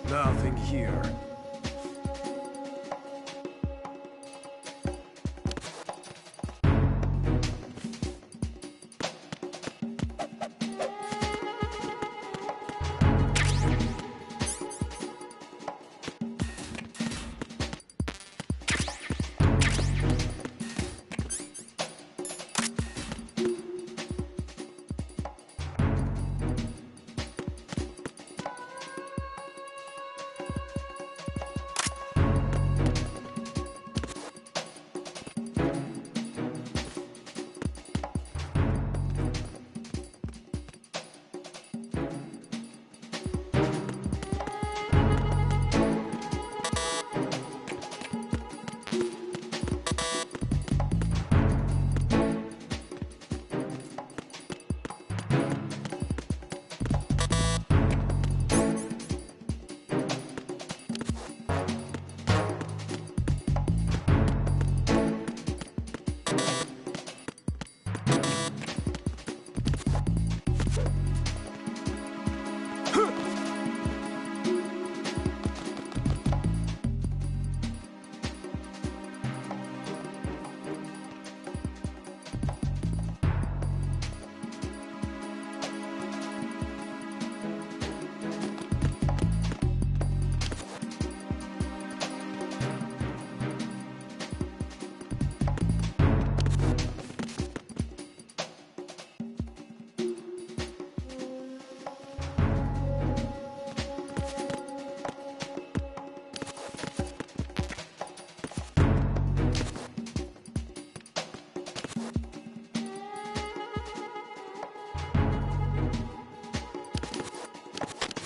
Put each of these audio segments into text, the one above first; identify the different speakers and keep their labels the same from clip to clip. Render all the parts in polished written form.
Speaker 1: Nothing here.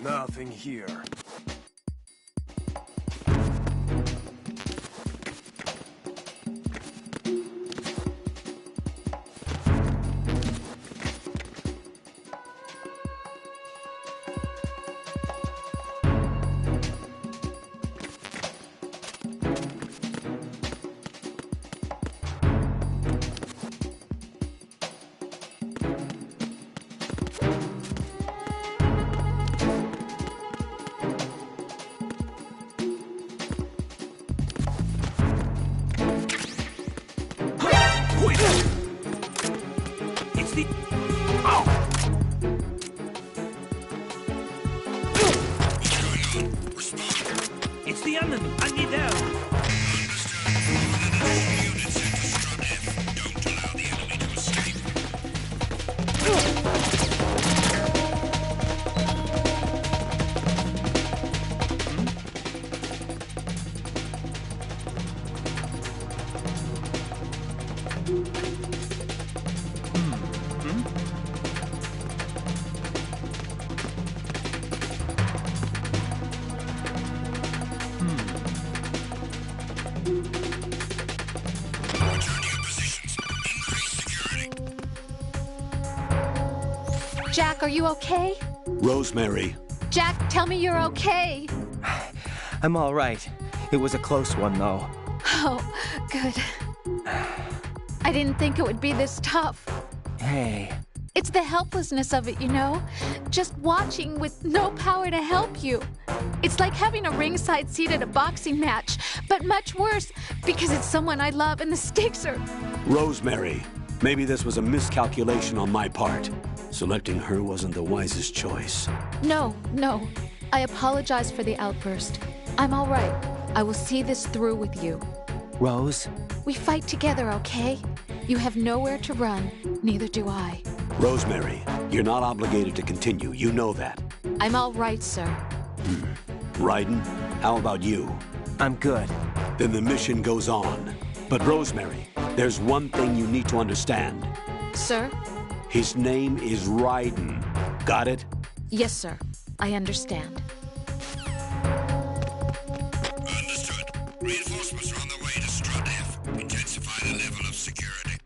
Speaker 1: Nothing here.
Speaker 2: It's the... Oh! It's the enemy! I need help!
Speaker 3: Units into Strut F. Don't allow the enemy to escape.
Speaker 4: Jack, are you okay?
Speaker 5: Rosemary.
Speaker 4: Jack, tell me you're okay.
Speaker 6: I'm all right. It was a close one, though.
Speaker 4: Oh, good. I didn't think it would be this tough.
Speaker 6: Hey.
Speaker 4: It's the helplessness of it, you know? Just watching with no power to help you. It's like having a ringside seat at a boxing match, but much worse because it's someone I love and the stakes are...
Speaker 5: Rosemary. Maybe this was a miscalculation on my part. Selecting her wasn't the wisest choice.
Speaker 4: No. I apologize for the outburst. I'm all right. I will see this through with you.
Speaker 6: Rose?
Speaker 4: We fight together, okay? You have nowhere to run, neither do I.
Speaker 5: Rosemary, you're not obligated to continue. You know that.
Speaker 4: I'm all right, sir.
Speaker 5: Raiden, how about you?
Speaker 6: I'm good.
Speaker 5: Then the mission goes on. But Rosemary, there's one thing you need to understand.
Speaker 4: Sir?
Speaker 5: His name is Raiden. Got it?
Speaker 4: Yes, sir. I understand.
Speaker 3: Understood. Reinforcements are on their way to Strut F. Intensify the level of security.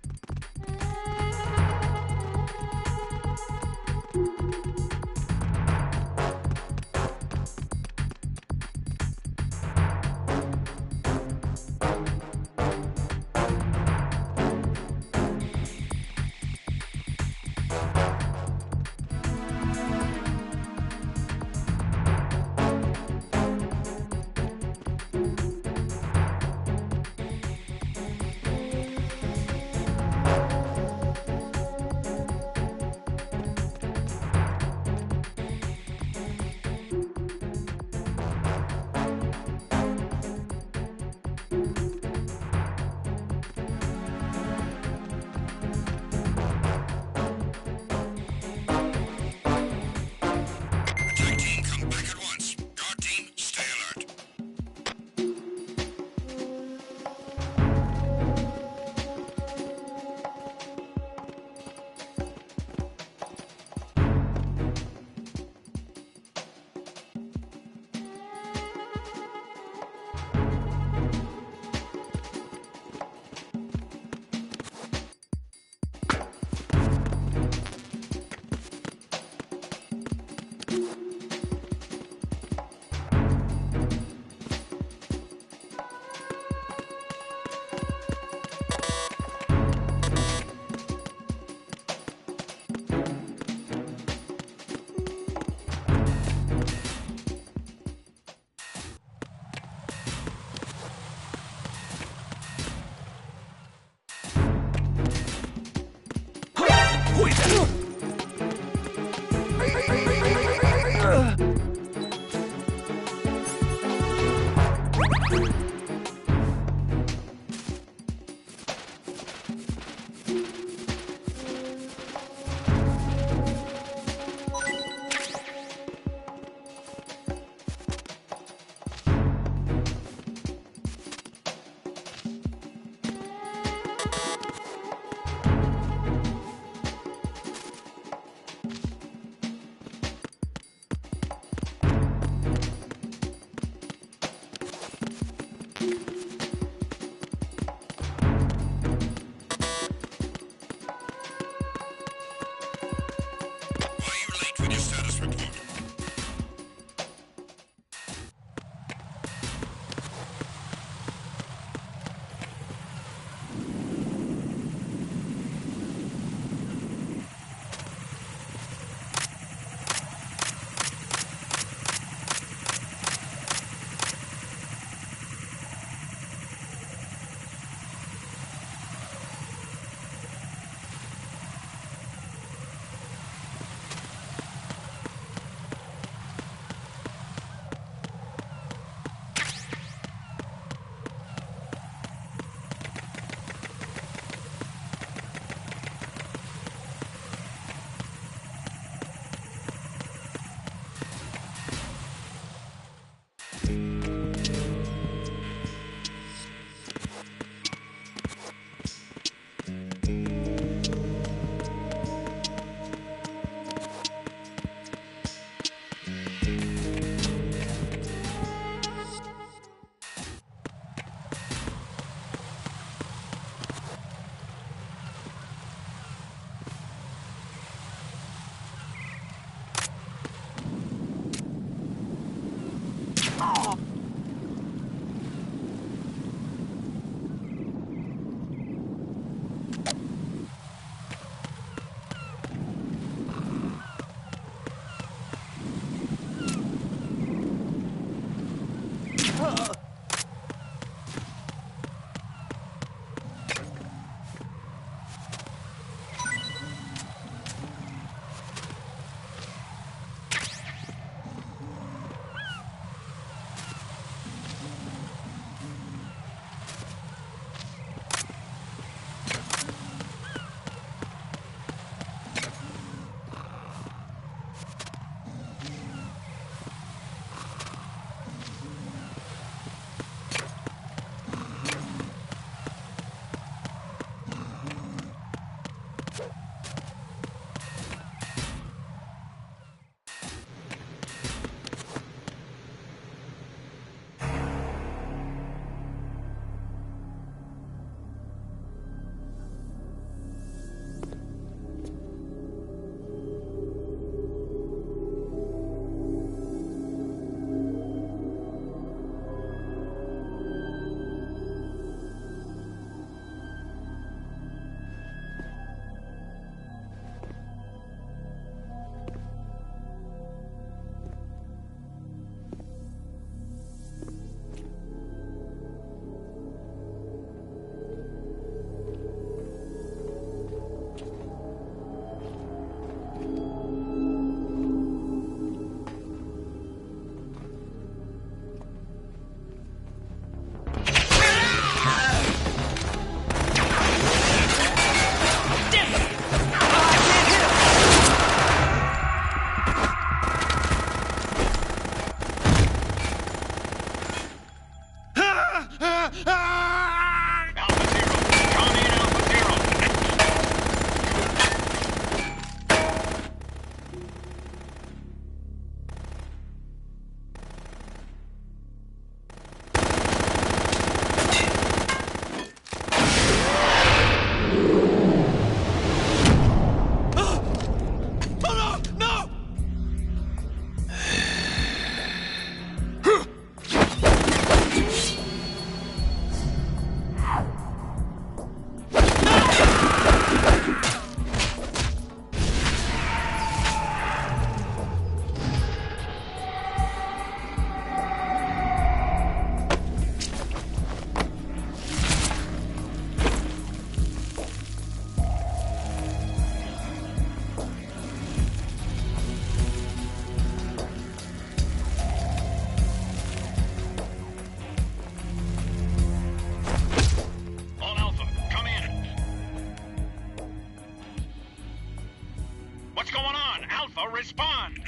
Speaker 7: What's going on? Alpha, respond!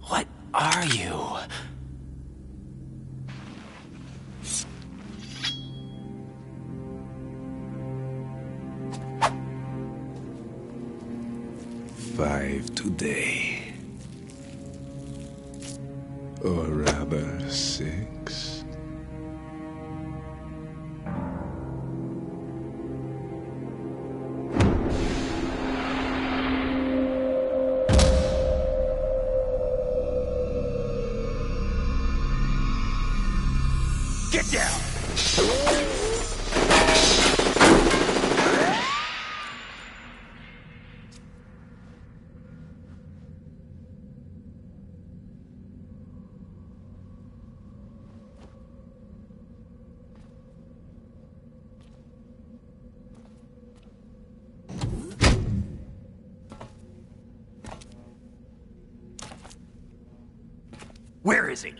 Speaker 6: What are you?
Speaker 8: Five today. Or rather, 6.
Speaker 2: Get down! Where is he?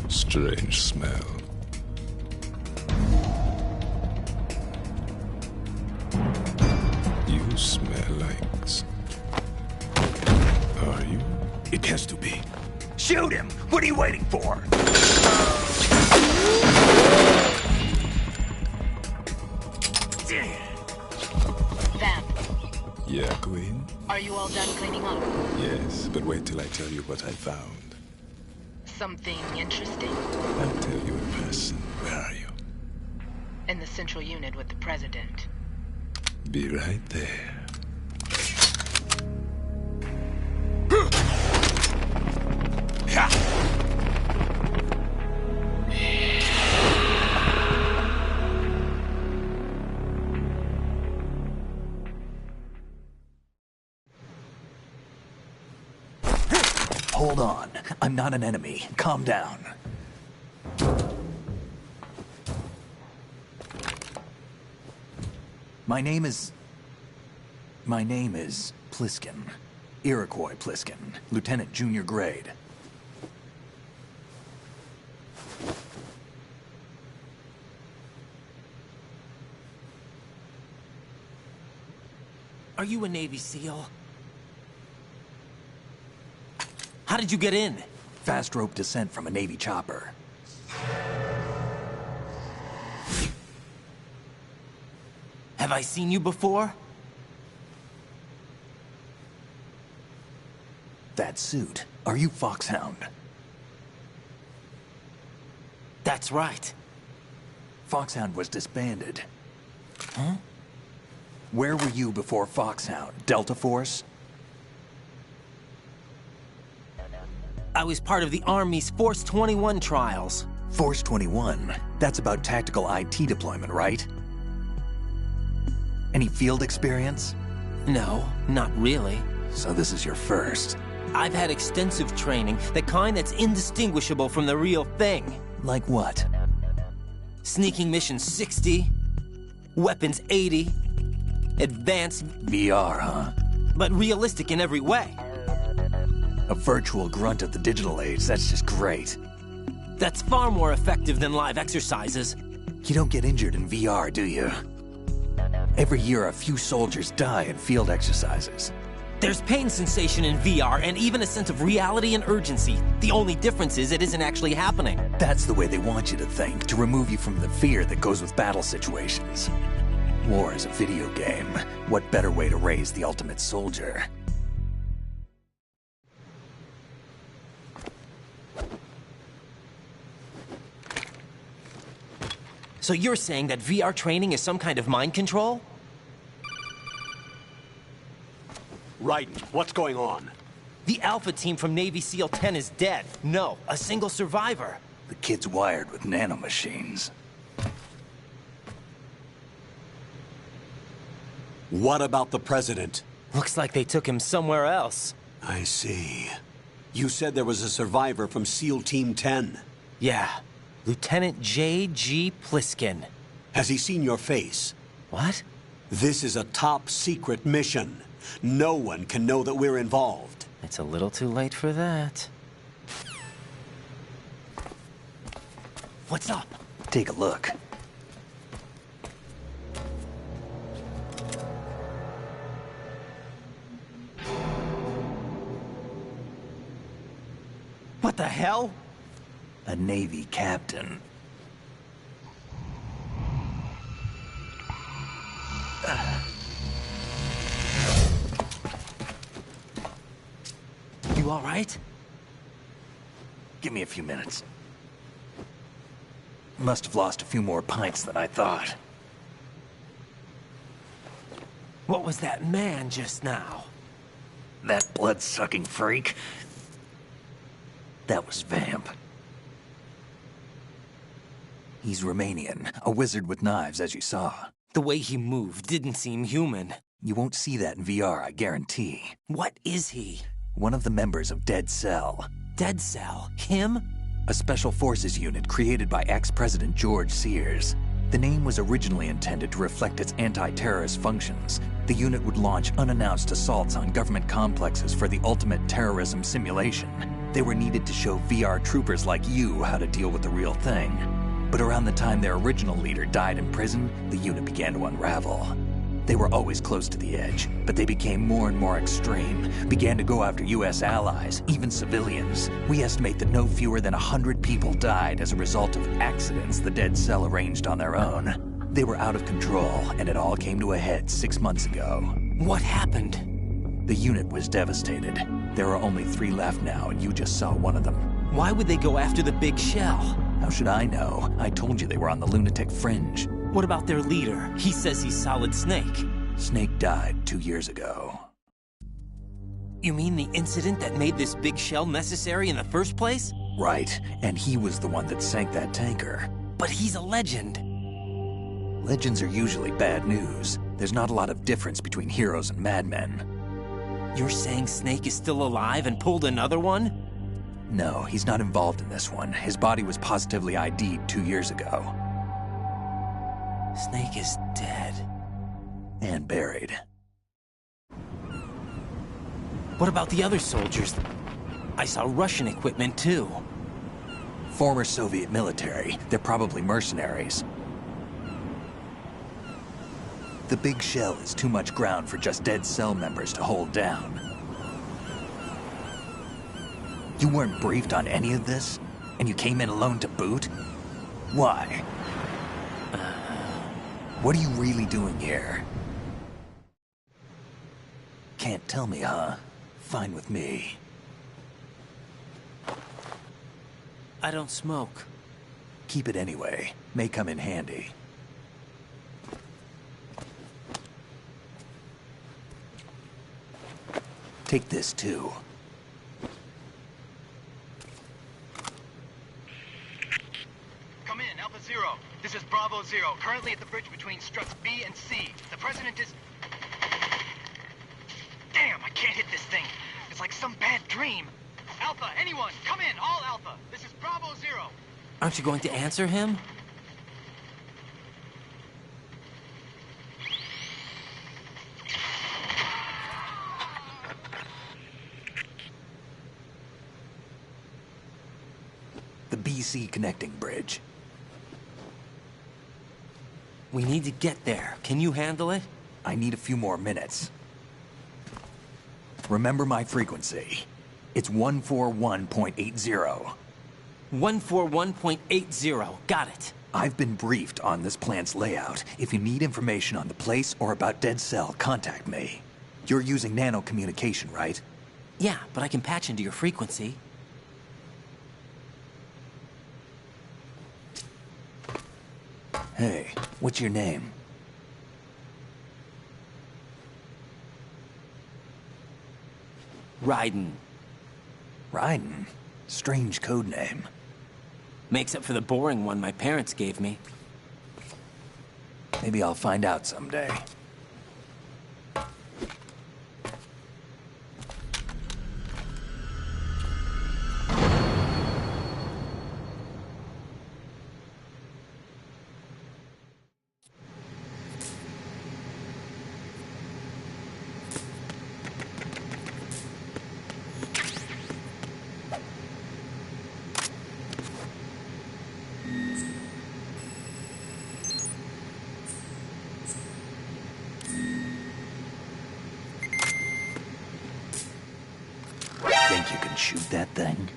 Speaker 8: Strange smell. You smell like... Are you?
Speaker 2: It has to be. Shoot him! What are you waiting for?
Speaker 9: Vamp,
Speaker 8: Yeah, Queen?
Speaker 9: are you all done cleaning up?
Speaker 8: Yes, but wait till I tell you what I found.
Speaker 9: Something interesting?
Speaker 8: I'll tell you in person. Where are you?
Speaker 9: In the central unit with the president.
Speaker 8: Be right there.
Speaker 2: Hold on. I'm not an enemy. Calm down. My name is Pliskin. Iroquois Pliskin. Lieutenant Junior Grade.
Speaker 6: Are you a Navy SEAL? How did you get in?
Speaker 2: Fast rope descent from a Navy chopper.
Speaker 6: Have I seen you before?
Speaker 2: That suit. Are you Foxhound?
Speaker 6: That's right.
Speaker 2: Foxhound was disbanded. Huh? Where were you before Foxhound? Delta Force?
Speaker 6: I was part of the Army's Force 21 trials.
Speaker 2: Force 21? That's about tactical IT deployment, right? Any field experience?
Speaker 6: No, not really.
Speaker 2: So this is your first.
Speaker 6: I've had extensive training, the kind that's indistinguishable from the real thing.
Speaker 2: Like what?
Speaker 6: Sneaking mission 60, weapons 80, advanced...
Speaker 2: VR, huh?
Speaker 6: But realistic in every way.
Speaker 2: A virtual grunt of the digital age, that's just great.
Speaker 6: That's far more effective than live exercises.
Speaker 2: You don't get injured in VR, do you? Every year, a few soldiers die in field exercises.
Speaker 6: There's pain sensation in VR and even a sense of reality and urgency. The only difference is it isn't actually happening.
Speaker 2: That's the way they want you to think, to remove you from the fear that goes with battle situations. War is a video game. What better way to raise the ultimate soldier?
Speaker 6: So you're saying that VR training is some kind of mind control?
Speaker 5: Raiden, what's going on?
Speaker 6: The Alpha team from Navy SEAL 10 is dead. No, a single survivor.
Speaker 2: The kid's wired with nanomachines.
Speaker 5: What about the President?
Speaker 6: Looks like they took him somewhere else.
Speaker 5: I see. You said there was a survivor from SEAL Team 10.
Speaker 6: Yeah, Lieutenant J.G. Pliskin.
Speaker 5: Has he seen your face?
Speaker 6: What?
Speaker 5: This is a top secret mission. No one can know that we're involved.
Speaker 6: It's a little too late for that. What's up?
Speaker 2: Take a look.
Speaker 6: What the hell?
Speaker 2: A Navy captain.
Speaker 6: You all right?
Speaker 2: Give me a few minutes. Must have lost a few more pints than I thought.
Speaker 6: What was that man just now?
Speaker 2: That blood-sucking freak? That was Vamp. He's Romanian, a wizard with knives, as you saw.
Speaker 6: The way he moved didn't seem human.
Speaker 2: You won't see that in VR, I guarantee.
Speaker 6: What is he?
Speaker 2: One of the members of Dead Cell.
Speaker 6: Dead Cell? Him?
Speaker 2: A special forces unit created by ex-President George Sears. The name was originally intended to reflect its anti-terrorist functions. The unit would launch unannounced assaults on government complexes for the ultimate terrorism simulation. They were needed to show VR troopers like you how to deal with the real thing. But around the time their original leader died in prison, the unit began to unravel. They were always close to the edge, but they became more and more extreme, began to go after U.S. allies, even civilians. We estimate that no fewer than 100 people died as a result of accidents the Dead Cell arranged on their own. They were out of control, and it all came to a head 6 months ago.
Speaker 6: What happened?
Speaker 2: The unit was devastated. There are only 3 left now, and you just saw one of them.
Speaker 6: Why would they go after the big shell?
Speaker 2: How should I know? I told you they were on the lunatic fringe.
Speaker 6: What about their leader? He says he's Solid Snake.
Speaker 2: Snake died 2 years ago.
Speaker 6: You mean the incident that made this big shell necessary in the first place?
Speaker 2: Right, and he was the one that sank that tanker.
Speaker 6: But he's a legend.
Speaker 2: Legends are usually bad news. There's not a lot of difference between heroes and madmen.
Speaker 6: You're saying Snake is still alive and pulled another one?
Speaker 2: No, he's not involved in this one. His body was positively ID'd 2 years ago.
Speaker 6: Snake is dead.
Speaker 2: And buried.
Speaker 6: What about the other soldiers? I saw Russian equipment too.
Speaker 2: Former Soviet military. They're probably mercenaries. The big shell is too much ground for just Dead Cell members to hold down. You weren't briefed on any of this? And you came in alone to boot? Why? What are you really doing here? Can't tell me, huh? Fine with me.
Speaker 6: I don't smoke.
Speaker 2: Keep it anyway. May come in handy. Take this too.
Speaker 7: Come in, Alpha Zero. This is Bravo Zero, currently at the bridge between struts B and C. The President is... Damn, I can't hit this thing. It's like some bad dream. Alpha, anyone, come in, all Alpha. This is Bravo Zero.
Speaker 6: Aren't you going to answer him?
Speaker 2: The PC connecting bridge.
Speaker 6: We need to get there. Can you handle it?
Speaker 2: I need a few more minutes. Remember my frequency. It's 141.80.
Speaker 6: 141.80. Got it.
Speaker 2: I've been briefed on this plant's layout. If you need information on the place or about Dead Cell, contact me. You're using nano communication, right?
Speaker 6: Yeah, but I can patch into your frequency.
Speaker 2: Hey, what's your name?
Speaker 6: Raiden.
Speaker 2: Raiden? Strange code name.
Speaker 6: Makes up for the boring one my parents gave me.
Speaker 2: Maybe I'll find out someday. Think you can shoot that thing?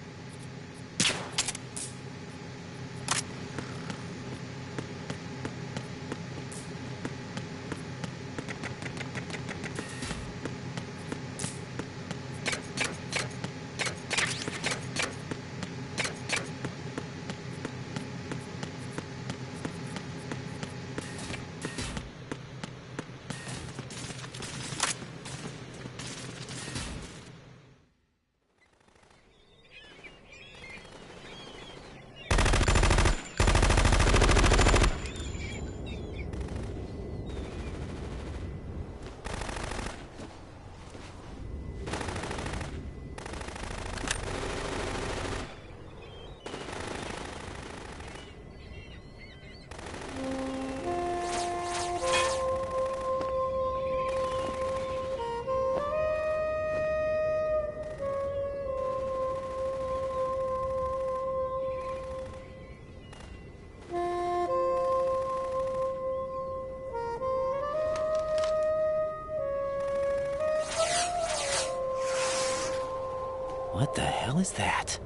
Speaker 6: What the hell is that?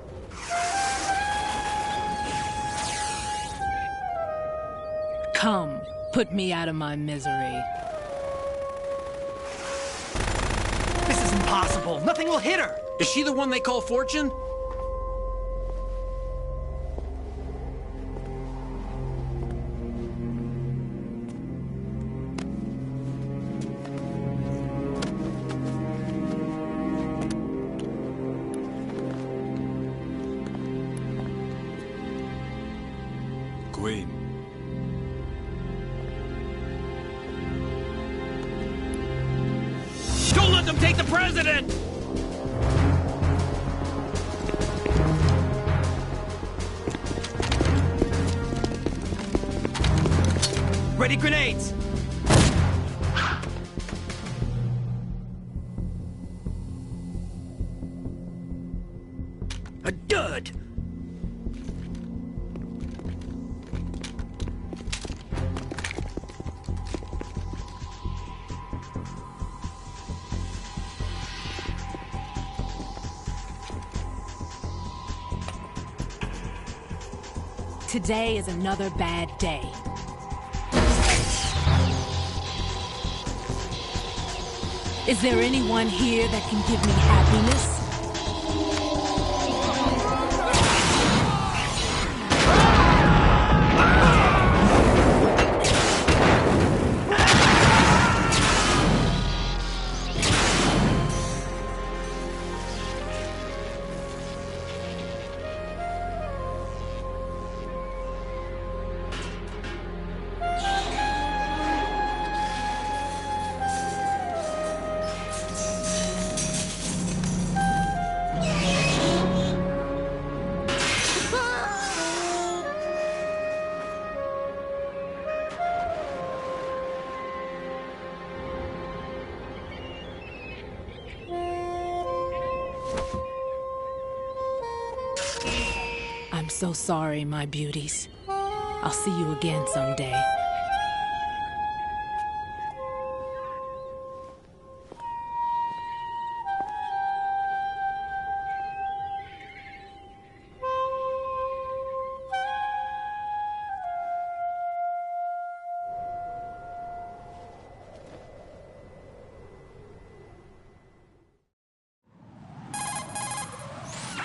Speaker 10: Come, put me out of my misery.
Speaker 11: This is impossible. Nothing will hit her.
Speaker 12: Is she the one they call Fortune?
Speaker 8: Queen.
Speaker 12: Don't let them take the president!
Speaker 11: Ready grenades!
Speaker 12: A dud!
Speaker 10: Today is another bad day. Is there anyone here that can give me happiness? so sorry, my beauties. I'll see you again someday.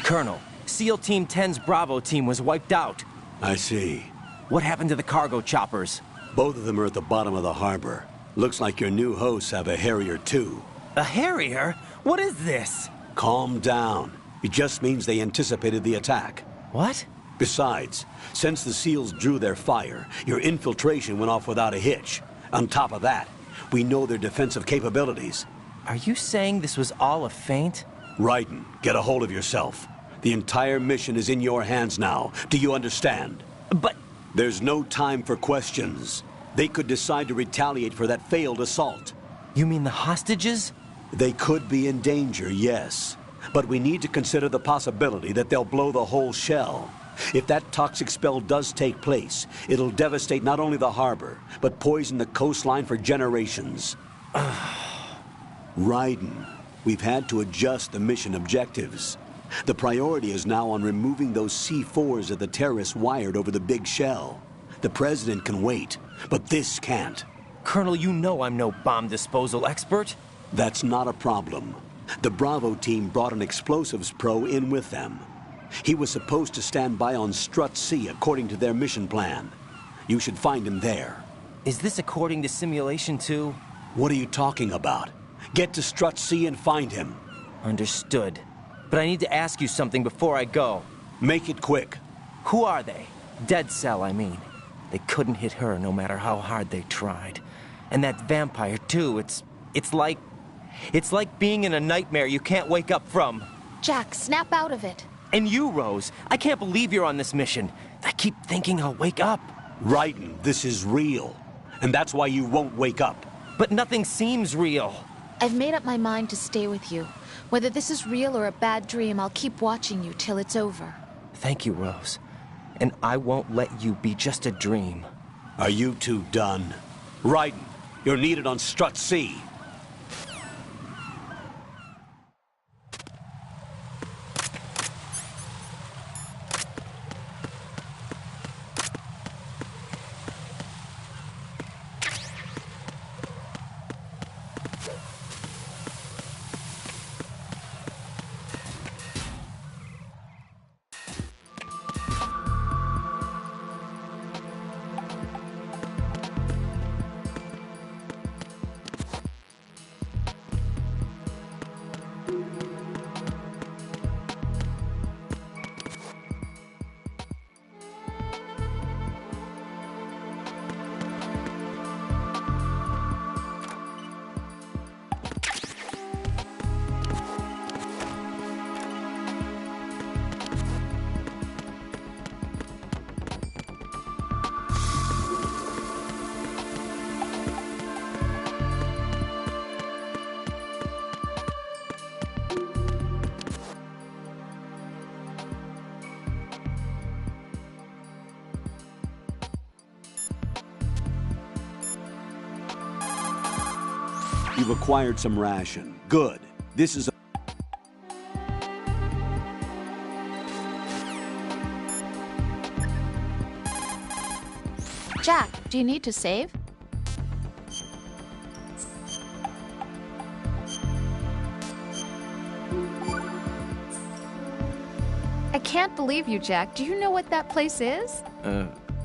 Speaker 6: Colonel, SEAL Team 10's Bravo team was wiped out.
Speaker 5: I see.
Speaker 6: What happened to the cargo choppers?
Speaker 5: Both of them are at the bottom of the harbor. Looks like your new hosts have a Harrier too.
Speaker 6: A Harrier? What is this?
Speaker 5: Calm down. It just means they anticipated the attack.
Speaker 6: What?
Speaker 5: Besides, since the SEALs drew their fire, your infiltration went off without a hitch. On top of that, we know their defensive capabilities.
Speaker 6: Are you saying this was all a feint?
Speaker 5: Raiden, get a hold of yourself. The entire mission is in your hands now. Do you understand?
Speaker 6: But...
Speaker 5: There's no time for questions. They could decide to retaliate for that failed assault.
Speaker 6: You mean the hostages?
Speaker 5: They could be in danger, yes. But we need to consider the possibility that they'll blow the whole shell. If that toxic spell does take place, it'll devastate not only the harbor, but poison the coastline for generations. Raiden, we've had to adjust the mission objectives. The priority is now on removing those C4s that the terrorists wired over the big shell. The President can wait, but this can't.
Speaker 6: Colonel, you know I'm no bomb disposal expert.
Speaker 5: That's not a problem. The Bravo team brought an explosives pro in with them. He was supposed to stand by on Strut C according to their mission plan. You should find him there.
Speaker 6: Is this according to Simulation 2?
Speaker 5: What are you talking about? Get to Strut C and find him.
Speaker 6: Understood. But I need to ask you something before I go.
Speaker 5: Make it quick.
Speaker 6: Who are they? Dead Cell, I mean. They couldn't hit her no matter how hard they tried. And that vampire, too, it's like being in a nightmare you can't wake up from.
Speaker 4: Jack, snap out of it.
Speaker 6: And you, Rose, I can't believe you're on this mission. I keep thinking I'll wake up.
Speaker 5: Raiden, this is real. And that's why you won't wake up.
Speaker 6: But nothing seems real.
Speaker 4: I've made up my mind to stay with you. Whether this is real or a bad dream, I'll keep watching you till it's over.
Speaker 6: Thank you, Rose. And I won't let you be just a dream.
Speaker 5: Are you two done? Raiden, you're needed on Strut C. You've acquired some ration. Good. This is a...
Speaker 4: Jack, do you need to save? I can't believe you, Jack. Do you know what that place is?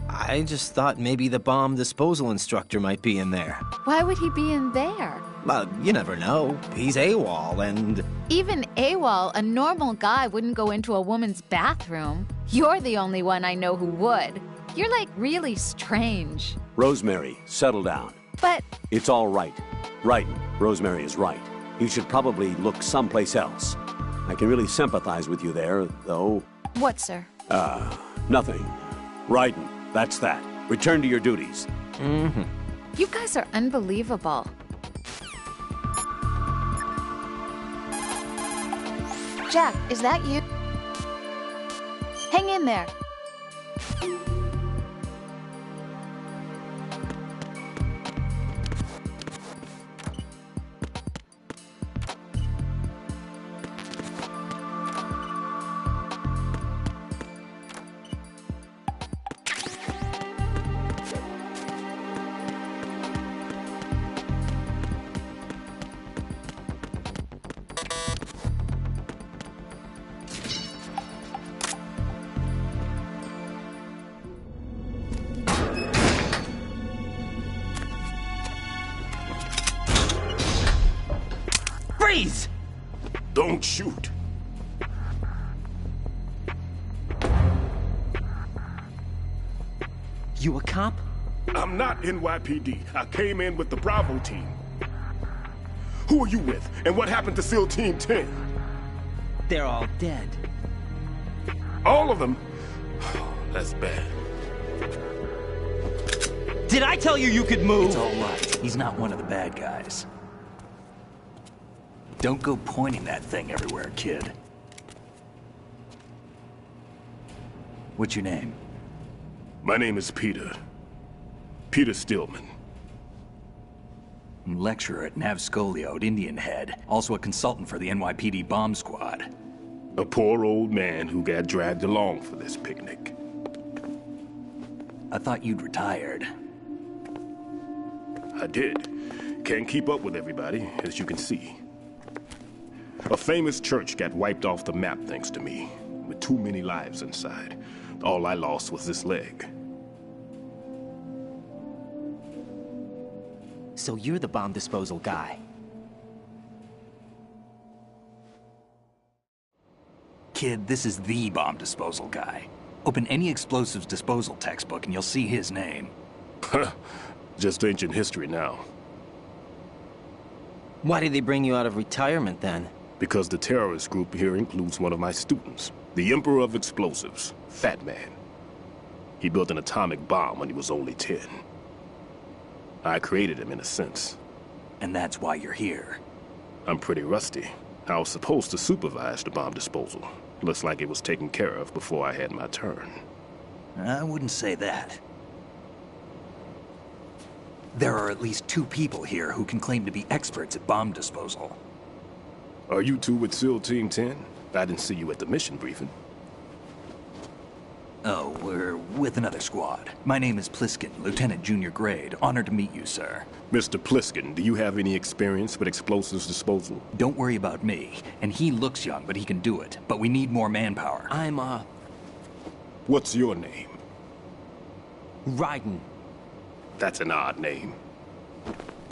Speaker 6: I just thought maybe the bomb disposal instructor might be in there.
Speaker 4: Why would he be in there?
Speaker 6: Well, you never know. He's AWOL and...
Speaker 4: Even AWOL, a normal guy wouldn't go into a woman's bathroom. You're the only one I know who would. You're like really strange.
Speaker 5: Rosemary, settle down.
Speaker 4: But...
Speaker 5: It's all right. Raiden, Rosemary is right. You should probably look someplace else. I can really sympathize with you there, though.
Speaker 4: What, sir?
Speaker 5: Nothing. Raiden, that's that. Return to your duties.
Speaker 6: Mm-hmm.
Speaker 4: You guys are unbelievable. Jack, is that you? Hang in there.
Speaker 6: Freeze!
Speaker 13: Don't shoot.
Speaker 6: You a cop?
Speaker 13: I'm not NYPD. I came in with the Bravo team. Who are you with? And what happened to SEAL Team 10?
Speaker 6: They're all dead.
Speaker 13: All of them? That's bad.
Speaker 6: Did I tell you you could move?
Speaker 2: It's all right. He's not one of the bad guys. Don't go pointing that thing everywhere, kid. What's your name?
Speaker 13: My name is Peter. Peter Stillman.
Speaker 2: Lecturer at Navscolio at Indian Head. Also a consultant for the NYPD bomb squad.
Speaker 13: A poor old man who got dragged along for this picnic.
Speaker 2: I thought you'd retired.
Speaker 13: I did. Can't keep up with everybody, as you can see. A famous church got wiped off the map thanks to me, with too many lives inside. All I lost was this leg.
Speaker 6: So you're the bomb disposal guy.
Speaker 2: Kid, this is the bomb disposal guy. Open any explosives disposal textbook and you'll see his name.
Speaker 13: Just ancient history now.
Speaker 6: Why did they bring you out of retirement then?
Speaker 13: Because the terrorist group here includes one of my students, the Emperor of Explosives, Fat Man. He built an atomic bomb when he was only 10. I created him in a sense.
Speaker 2: And that's why you're here.
Speaker 13: I'm pretty rusty. I was supposed to supervise the bomb disposal. Looks like it was taken care of before I had my turn.
Speaker 2: I wouldn't say that. There are at least 2 people here who can claim to be experts at bomb disposal.
Speaker 13: Are you two with SEAL Team 10? I didn't see you at the mission briefing.
Speaker 2: Oh, we're with another squad. My name is Pliskin, Lieutenant Junior Grade. Honored to meet you, sir.
Speaker 13: Mr. Pliskin, do you have any experience with explosives disposal?
Speaker 2: Don't worry about me. And he looks young, but he can do it. But we need more manpower.
Speaker 6: I'm,
Speaker 13: What's your name?
Speaker 6: Raiden.
Speaker 13: That's an odd name.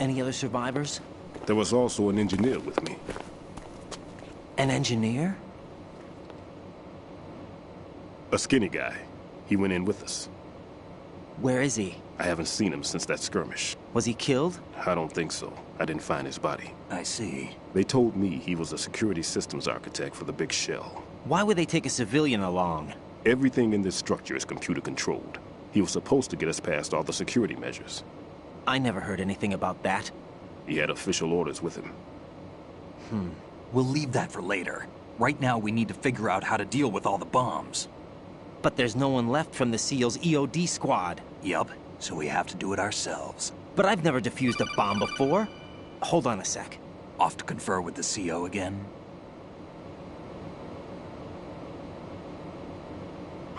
Speaker 6: Any other survivors?
Speaker 13: There was also an engineer with me.
Speaker 6: An engineer?
Speaker 13: A skinny guy. He went in with us.
Speaker 6: Where is he?
Speaker 13: I haven't seen him since that skirmish.
Speaker 6: Was he killed?
Speaker 13: I don't think so. I didn't find his body.
Speaker 2: I see.
Speaker 13: They told me he was a security systems architect for the big shell.
Speaker 6: Why would they take a civilian along?
Speaker 13: Everything in this structure is computer controlled. He was supposed to get us past all the security measures.
Speaker 6: I never heard anything about that.
Speaker 13: He had official orders with him.
Speaker 2: We'll leave that for later. Right now, we need to figure out how to deal with all the bombs.
Speaker 6: But there's no one left from the SEAL's EOD squad.
Speaker 2: Yup, so we have to do it ourselves.
Speaker 6: But I've never defused a bomb before. Hold on a sec.
Speaker 2: Off to confer with the CO again?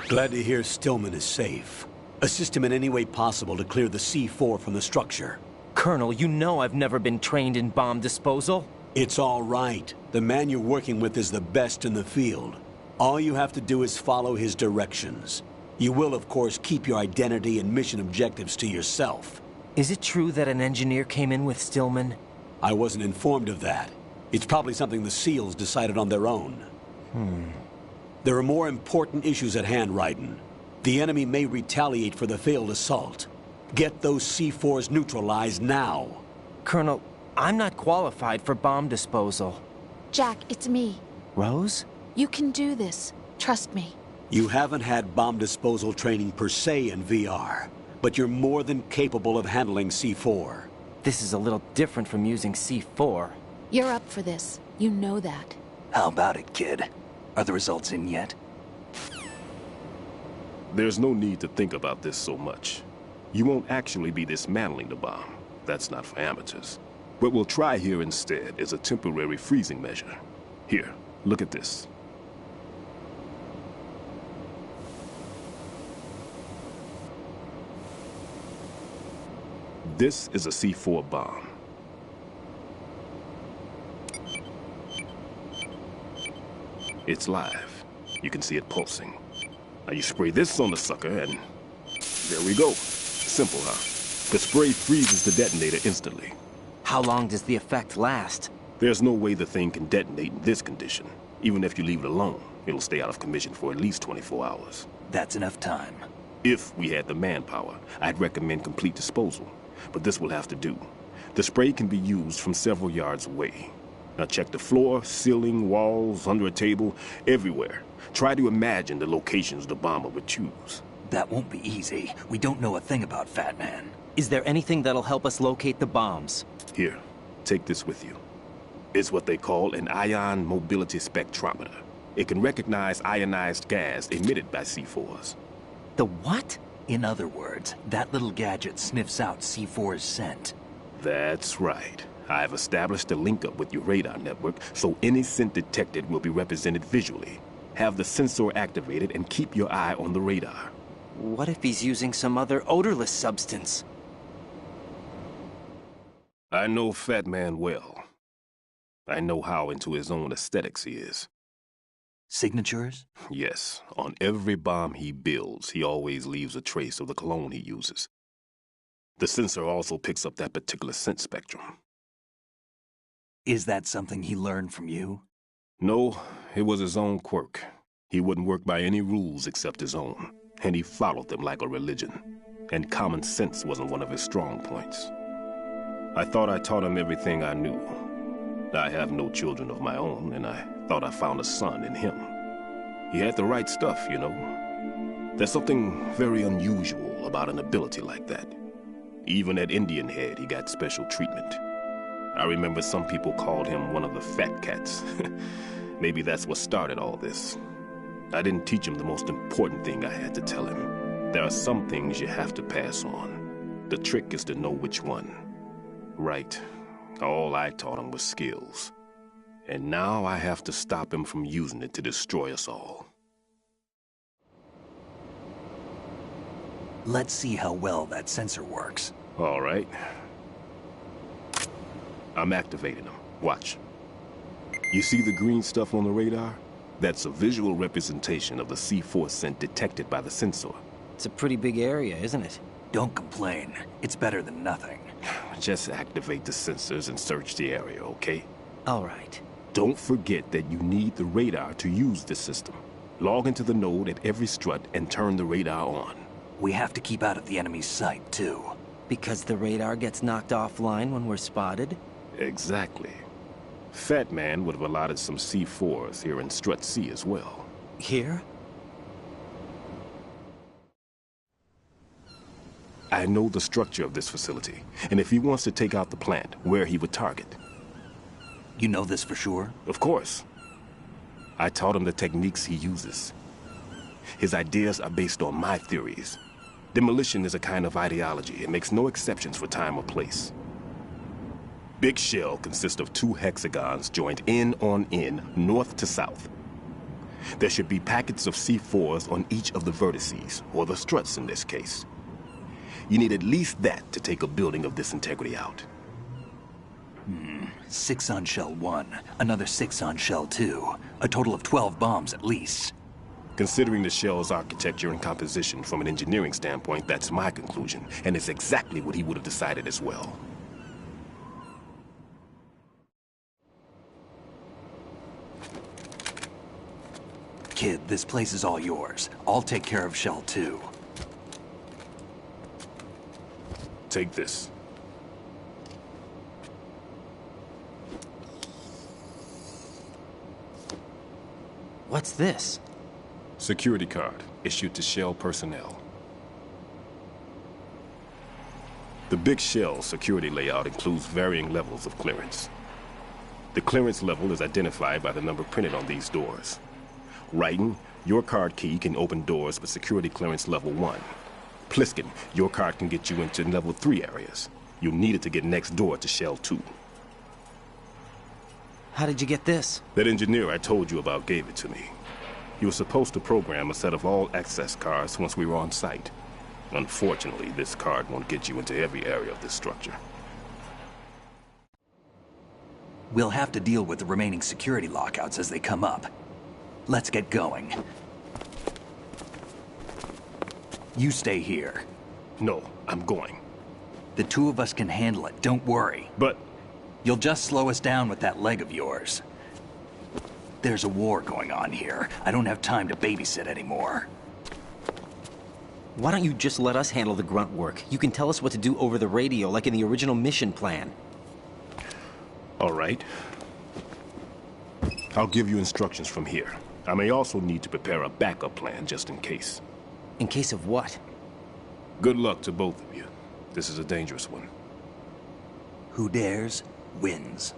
Speaker 5: Glad to hear Stillman is safe. Assist him in any way possible to clear the C4 from the structure.
Speaker 6: Colonel, you know I've never been trained in bomb disposal.
Speaker 5: It's all right. The man you're working with is the best in the field. All you have to do is follow his directions. You will, of course, keep your identity and mission objectives to yourself.
Speaker 6: Is it true that an engineer came in with Stillman?
Speaker 5: I wasn't informed of that. It's probably something the SEALs decided on their own. There are more important issues at hand, Raiden. The enemy may retaliate for the failed assault. Get those C4s neutralized now.
Speaker 6: Colonel, I'm not qualified for bomb disposal.
Speaker 4: Jack, it's me.
Speaker 6: Rose?
Speaker 4: You can do this. Trust me.
Speaker 5: You haven't had bomb disposal training per se in VR, but you're more than capable of handling C4.
Speaker 6: This is a little different from using C4.
Speaker 4: You're up for this. You know that.
Speaker 2: How about it, kid? Are the results in yet?
Speaker 13: There's no need to think about this so much. You won't actually be dismantling the bomb. That's not for amateurs. What we'll try here instead is a temporary freezing measure. Here, look at this. This is a C4 bomb. It's live. You can see it pulsing. Now you spray this on the sucker and there we go. Simple, huh? The spray freezes the detonator instantly.
Speaker 6: How long does the effect last?
Speaker 13: There's no way the thing can detonate in this condition. Even if you leave it alone, it'll stay out of commission for at least 24 hours.
Speaker 2: That's enough time.
Speaker 13: If we had the manpower, I'd recommend complete disposal. But this will have to do. The spray can be used from several yards away. Now check the floor, ceiling, walls, under a table, everywhere. Try to imagine the locations the bomber would choose.
Speaker 2: That won't be easy. We don't know a thing about Fat Man.
Speaker 6: Is there anything that'll help us locate the bombs?
Speaker 13: Here, take this with you. It's what they call an ion mobility spectrometer. It can recognize ionized gas emitted by C4s.
Speaker 6: The what?
Speaker 2: In other words, that little gadget sniffs out C4's scent.
Speaker 13: That's right. I've established a link-up with your radar network, so any scent detected will be represented visually. Have the sensor activated and keep your eye on the radar.
Speaker 6: What if he's using some other odorless substance?
Speaker 13: I know Fat Man well. I know how into his own aesthetics he is.
Speaker 2: Signatures?
Speaker 13: Yes. On every bomb he builds, he always leaves a trace of the cologne he uses. The sensor also picks up that particular scent spectrum.
Speaker 2: Is that something he learned from you?
Speaker 13: No, it was his own quirk. He wouldn't work by any rules except his own, and he followed them like a religion. And common sense wasn't one of his strong points. I thought I taught him everything I knew. I have no children of my own, and I thought I found a son in him. He had the right stuff, you know. There's something very unusual about an ability like that. Even at Indian Head, he got special treatment. I remember some people called him one of the fat cats. Maybe that's what started all this. I didn't teach him the most important thing I had to tell him. There are some things you have to pass on. The trick is to know which one. Right. All I taught him was skills. And now I have to stop him from using it to destroy us all.
Speaker 2: Let's see how well that sensor works.
Speaker 13: All right. I'm activating them. Watch. You see the green stuff on the radar? That's a visual representation of the C4 scent detected by the sensor.
Speaker 6: It's a pretty big area, isn't it?
Speaker 2: Don't complain. It's better than nothing.
Speaker 13: Just activate the sensors and search the area, okay?
Speaker 6: All right.
Speaker 13: Don't forget that you need the radar to use this system. Log into the node at every strut and turn the radar on.
Speaker 2: We have to keep out of the enemy's sight, too.
Speaker 6: Because the radar gets knocked offline when we're spotted?
Speaker 13: Exactly. Fat Man would have allotted some C4s here in Strut C as well.
Speaker 6: Here?
Speaker 13: I know the structure of this facility, and if he wants to take out the plant, where he would target.
Speaker 2: You know this for sure?
Speaker 13: Of course. I taught him the techniques he uses. His ideas are based on my theories. Demolition is a kind of ideology. It makes no exceptions for time or place. Big Shell consists of 2 hexagons joined end on end, north to south. There should be packets of C4s on each of the vertices, or the struts in this case. You need at least that to take a building of this integrity out.
Speaker 2: 6 on Shell 1, another 6 on Shell 2. A total of 12 bombs at least.
Speaker 13: Considering the shell's architecture and composition from an engineering standpoint, that's my conclusion, and it's exactly what he would have decided as well.
Speaker 2: Kid, this place is all yours. I'll take care of Shell 2.
Speaker 13: Take this.
Speaker 6: What's this?
Speaker 13: Security card, issued to Shell personnel. The Big Shell security layout includes varying levels of clearance. The clearance level is identified by the number printed on these doors. Raiden, Your card key can open doors with security clearance level 1. Pliskin, your card can get you into level 3 areas. You'll need it to get next door to Shell 2.
Speaker 6: How did you get this?
Speaker 13: That engineer I told you about gave it to me. He was supposed to program a set of all access cards once we were on site. Unfortunately, this card won't get you into every area of this structure.
Speaker 2: We'll have to deal with the remaining security lockouts as they come up. Let's get going. You stay here.
Speaker 13: No, I'm going.
Speaker 2: The two of us can handle it, don't worry.
Speaker 13: But...
Speaker 2: You'll just slow us down with that leg of yours. There's a war going on here. I don't have time to babysit anymore.
Speaker 6: Why don't you just let us handle the grunt work? You can tell us what to do over the radio, like in the original mission plan.
Speaker 13: All right. I'll give you instructions from here. I may also need to prepare a backup plan just in case.
Speaker 6: In case of what?
Speaker 13: Good luck to both of you. This is a dangerous one.
Speaker 2: Who dares, wins.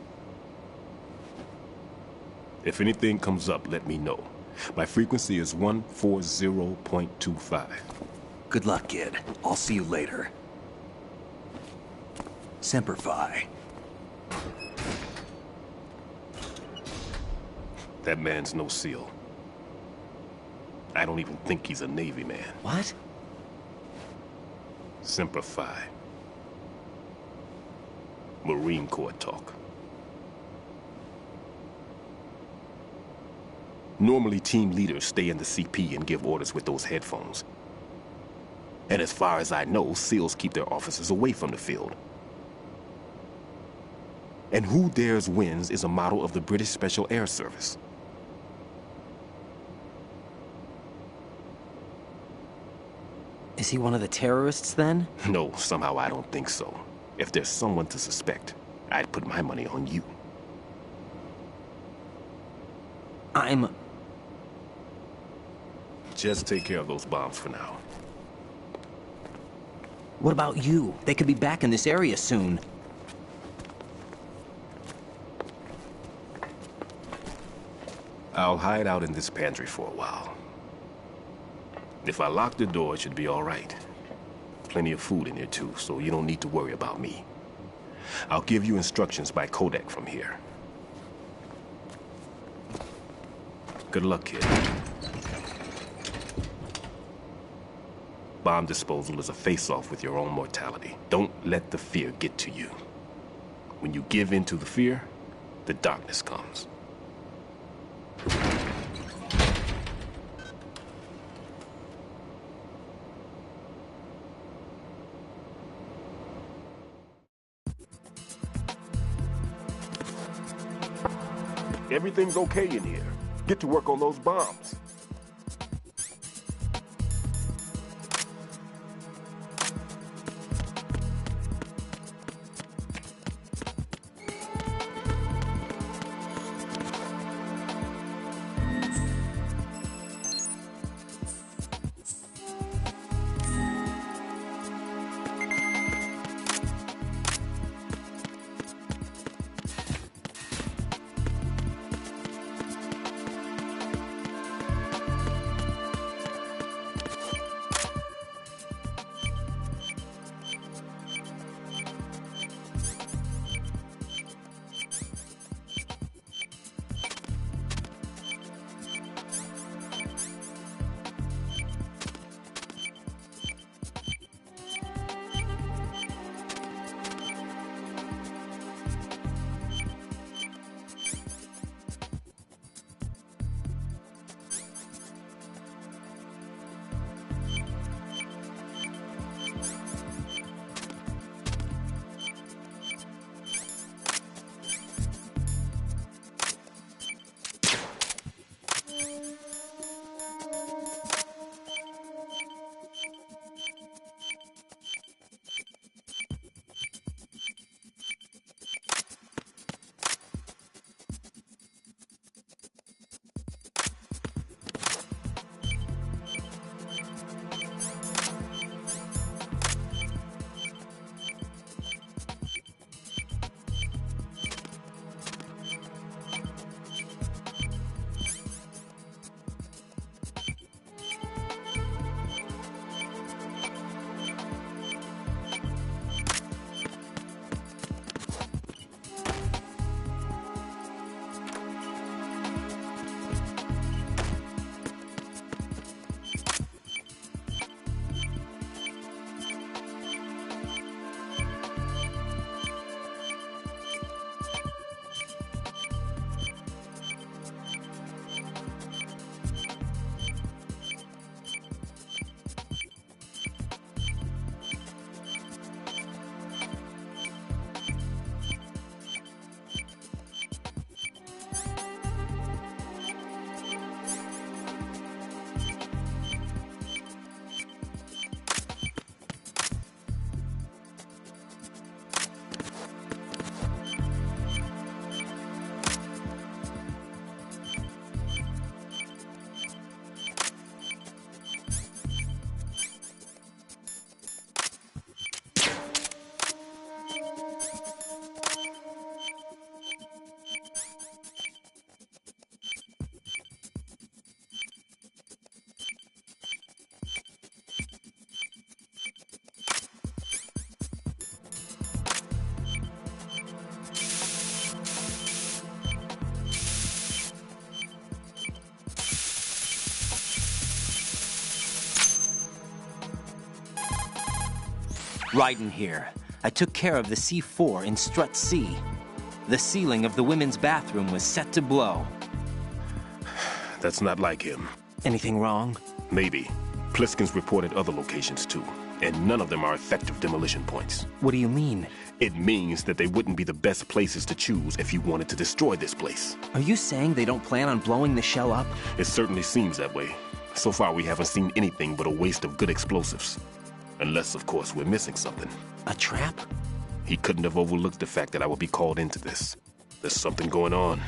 Speaker 13: If anything comes up, let me know. My frequency is 140.25.
Speaker 2: Good luck, kid. I'll see you later. Semper Fi.
Speaker 13: That man's no SEAL. I don't even think he's a Navy man.
Speaker 6: What?
Speaker 13: Semper Fi. Marine Corps talk. Normally, team leaders stay in the CP and give orders with those headphones. And as far as I know, SEALs keep their officers away from the field. And Who Dares Wins is a model of the British Special Air Service.
Speaker 6: Is he one of the terrorists, then?
Speaker 13: No, somehow I don't think so. If there's someone to suspect, I'd put my money on you. Just take care of those bombs for now.
Speaker 6: What about you? They could be back in this area soon.
Speaker 13: I'll hide out in this pantry for a while. If I lock the door, it should be all right. Plenty of food in here too, so you don't need to worry about me. I'll give you instructions by codec from here. Good luck, kid. Bomb disposal is a face-off with your own mortality. Don't let the fear get to you. When you give in to the fear, the darkness comes. Everything's okay in here. Get to work on those bombs.
Speaker 6: Raiden here. I took care of the C4 in Strut C. The ceiling of the women's bathroom was set to blow.
Speaker 13: That's not like him.
Speaker 6: Anything wrong?
Speaker 13: Maybe. Pliskin's reported other locations too, and none of them are effective demolition points.
Speaker 6: What do you mean?
Speaker 13: It means that they wouldn't be the best places to choose if you wanted to destroy this place.
Speaker 6: Are you saying they don't plan on blowing the shell up?
Speaker 13: It certainly seems that way. So far, we haven't seen anything but a waste of good explosives. Unless, of course, we're missing something.
Speaker 6: A trap?
Speaker 13: He couldn't have overlooked the fact that I would be called into this. There's something going on.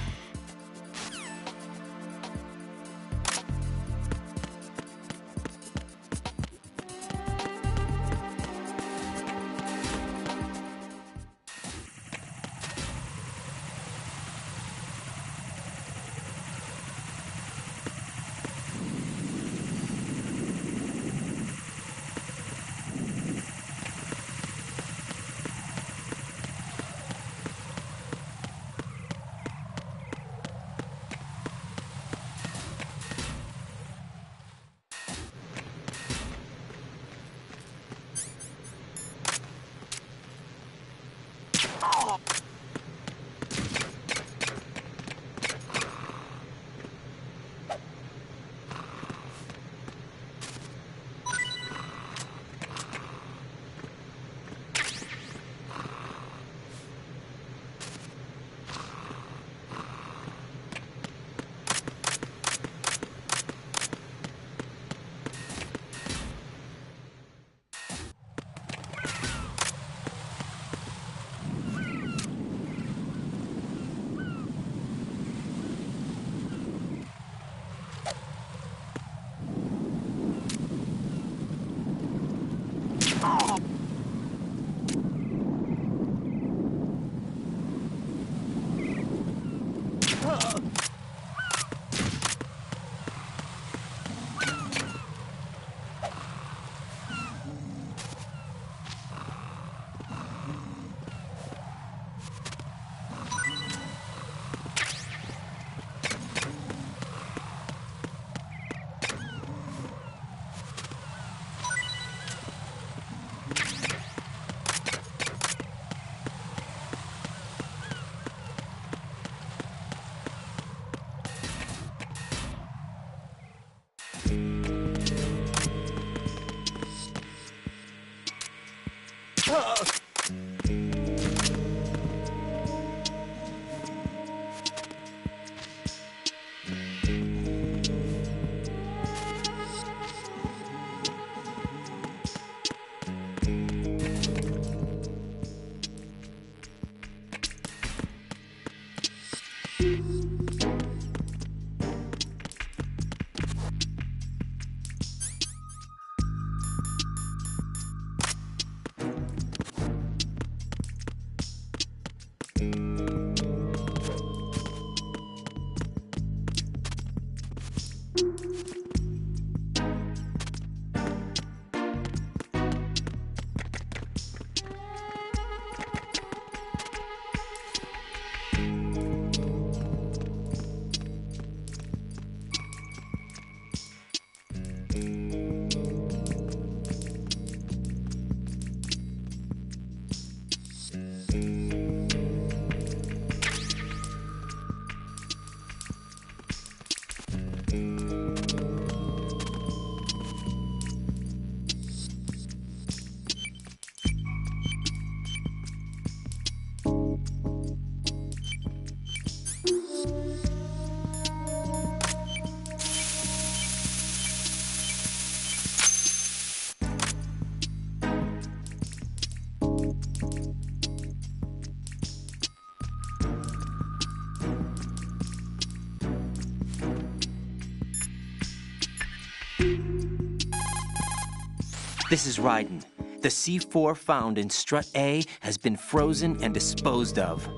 Speaker 6: This is Raiden. The C4 found in Strut A has been frozen and disposed of.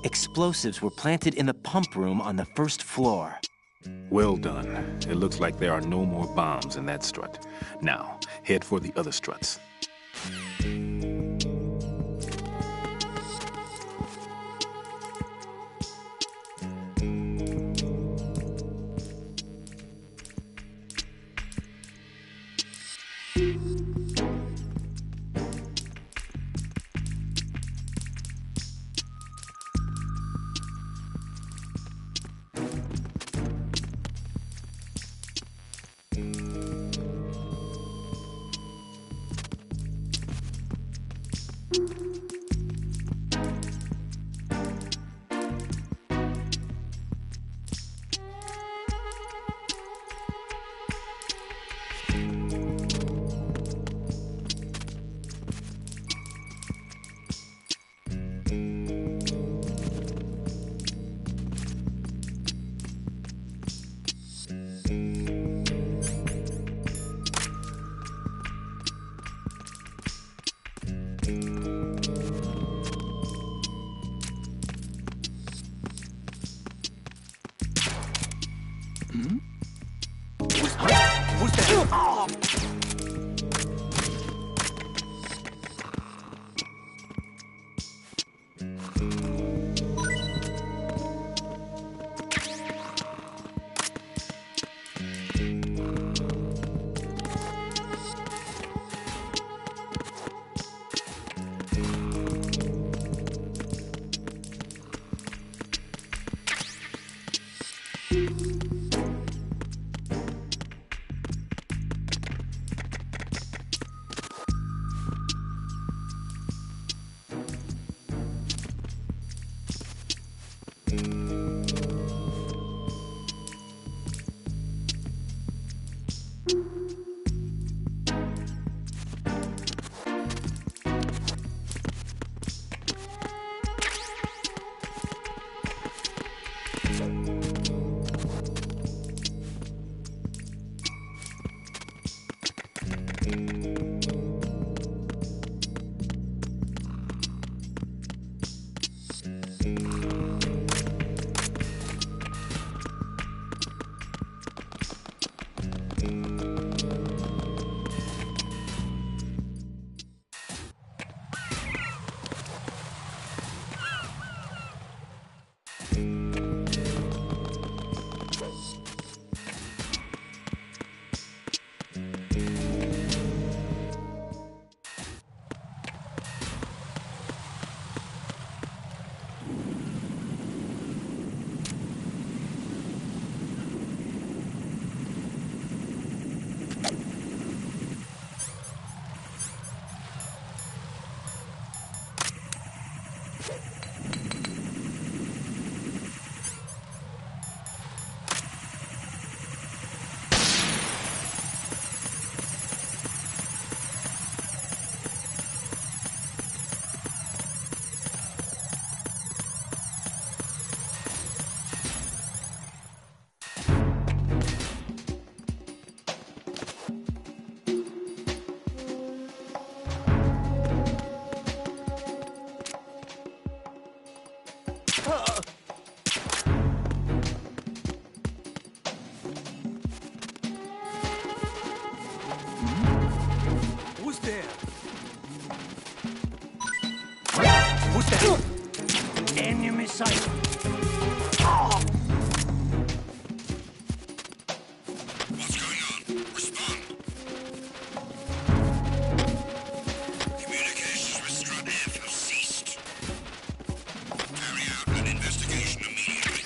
Speaker 6: Explosives were planted in the pump room on the first floor.
Speaker 13: Well done. It looks like there are no more bombs in that strut. Now, head for the other struts.
Speaker 11: Who's that? Oh! Who's there? Who's there? Enemy sight. Oh!
Speaker 3: What's going on? Respond. Communications with Strut F have ceased. Carry out an investigation immediately.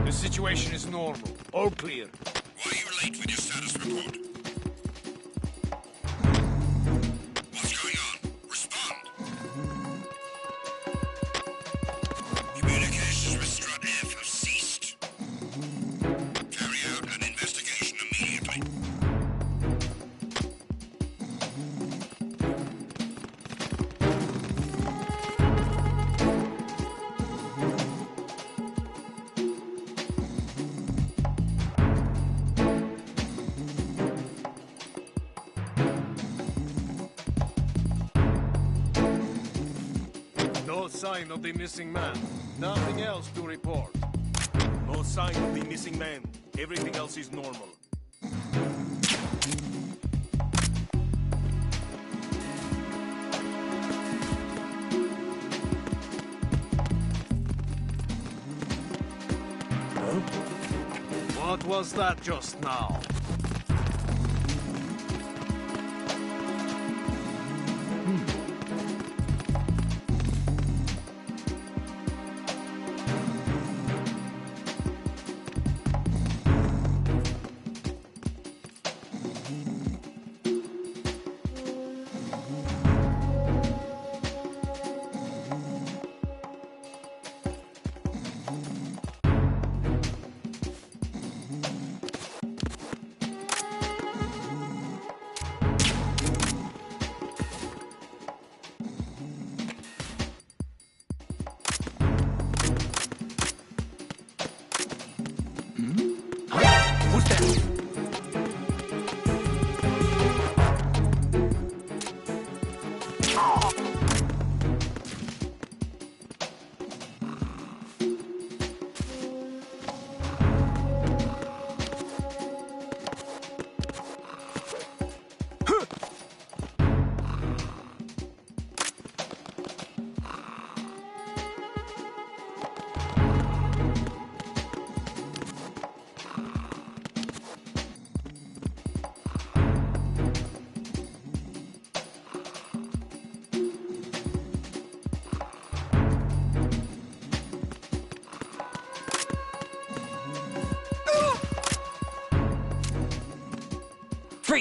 Speaker 1: The situation is normal. All clear.
Speaker 3: Why are you late with your status report? What's going on? Respond. Communications with Strut F have ceased. Carry out an investigation immediately.
Speaker 1: No sign of the missing man. Nothing else to report.
Speaker 13: No sign of the missing man. Everything else is normal.
Speaker 1: What was that just now?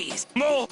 Speaker 12: Freeze!
Speaker 13: No!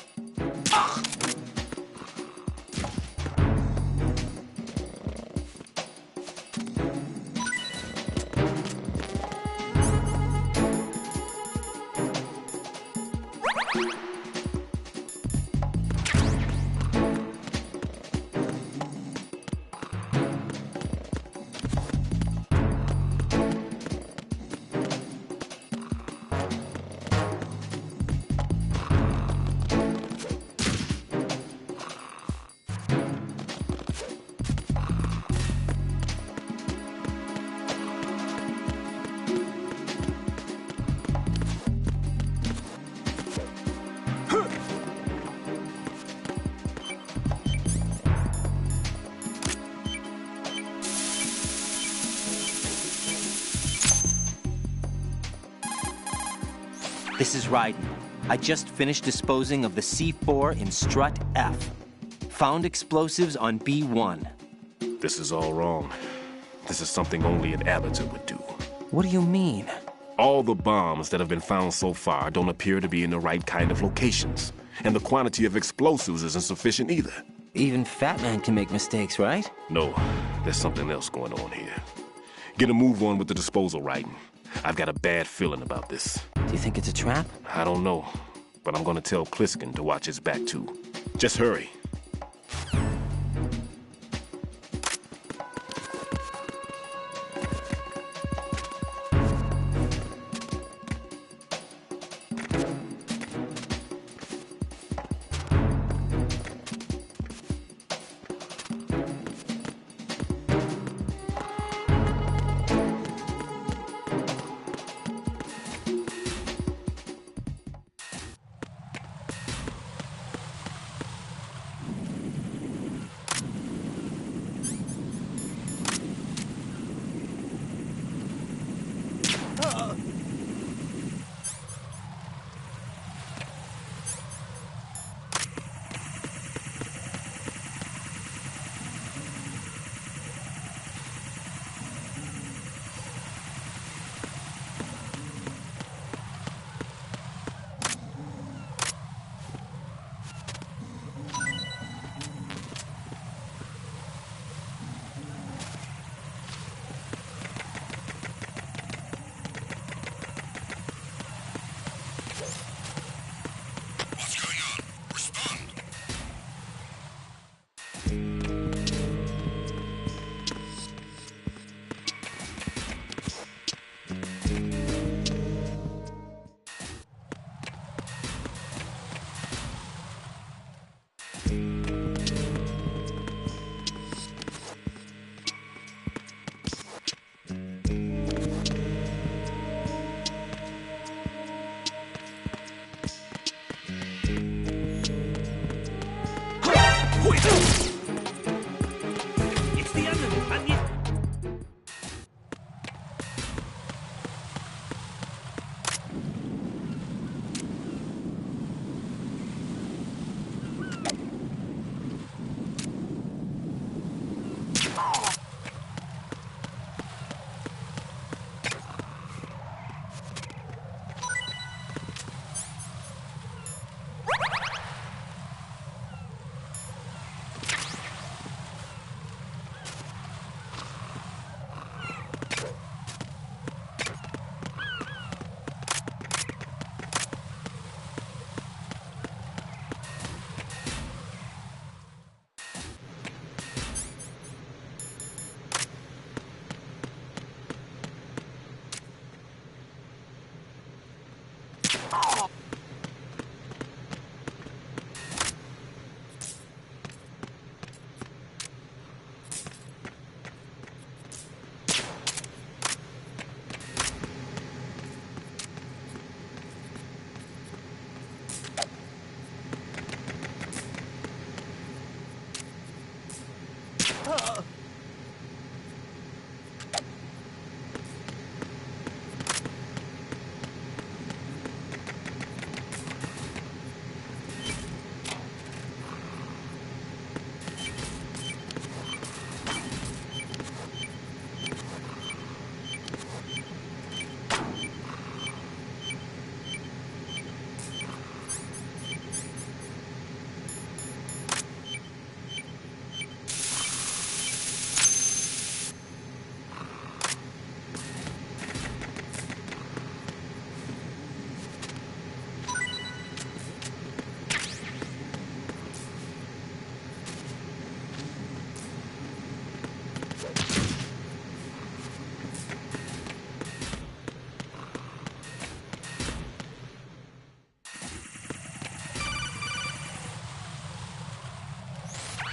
Speaker 6: This is Raiden. I just finished disposing of the C4 in Strut F. Found explosives on B1.
Speaker 13: This is all wrong. This is something only an amateur would do.
Speaker 6: What do you mean?
Speaker 13: All the bombs that have been found so far don't appear to be in the right kind of locations. And the quantity of explosives isn't sufficient either.
Speaker 6: Even Fat Man can make mistakes, right?
Speaker 13: No, there's something else going on here. Get a move on with the disposal, Raiden. I've got a bad feeling about this.
Speaker 6: Do you think it's a trap?
Speaker 13: I don't know, but I'm gonna tell Pliskin to watch his back too. Just hurry.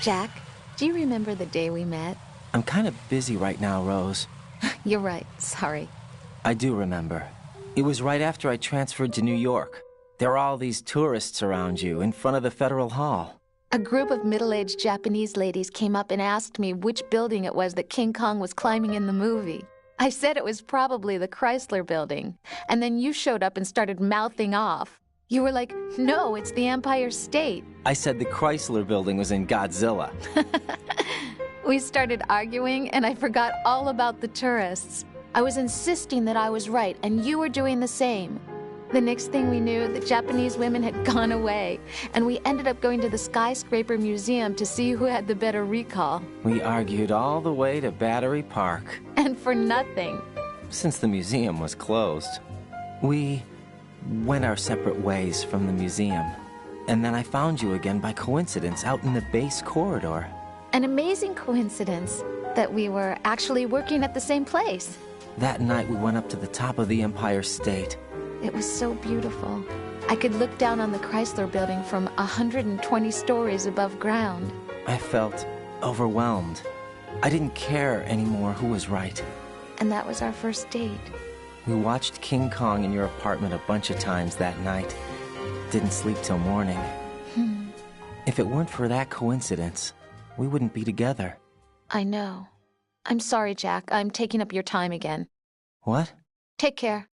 Speaker 4: Jack, do you remember the day we met?
Speaker 6: I'm kind of busy right now, Rose.
Speaker 4: You're right. Sorry.
Speaker 6: I do remember. It was right after I transferred to New York. There are all these tourists around you in front of the Federal Hall.
Speaker 4: A group of middle-aged Japanese ladies came up and asked me which building it was that King Kong was climbing in the movie. I said it was probably the Chrysler Building. And then you showed up and started mouthing off. You were like, no, it's the Empire State.
Speaker 6: I said the Chrysler Building was in Godzilla.
Speaker 4: We started arguing, and I forgot all about the tourists. I was insisting that I was right, and you were doing the same. The next thing we knew, the Japanese women had gone away, and we ended up going to the Skyscraper Museum to see who had the better recall.
Speaker 6: We argued all the way to Battery Park.
Speaker 4: And for nothing.
Speaker 6: Since the museum was closed. We went our separate ways from the museum. And then I found you again by coincidence out in the base corridor.
Speaker 4: An amazing coincidence that we were actually working at the same place.
Speaker 6: That night we went up to the top of the Empire State.
Speaker 4: It was so beautiful. I could look down on the Chrysler Building from 120 stories above ground.
Speaker 6: I felt overwhelmed. I didn't care anymore who was right.
Speaker 4: And that was our first date.
Speaker 6: We watched King Kong in your apartment a bunch of times that night. Didn't sleep till morning. If it weren't for that coincidence, we wouldn't be together.
Speaker 4: I know. I'm sorry, Jack. I'm taking up your time again.
Speaker 6: What?
Speaker 4: Take care.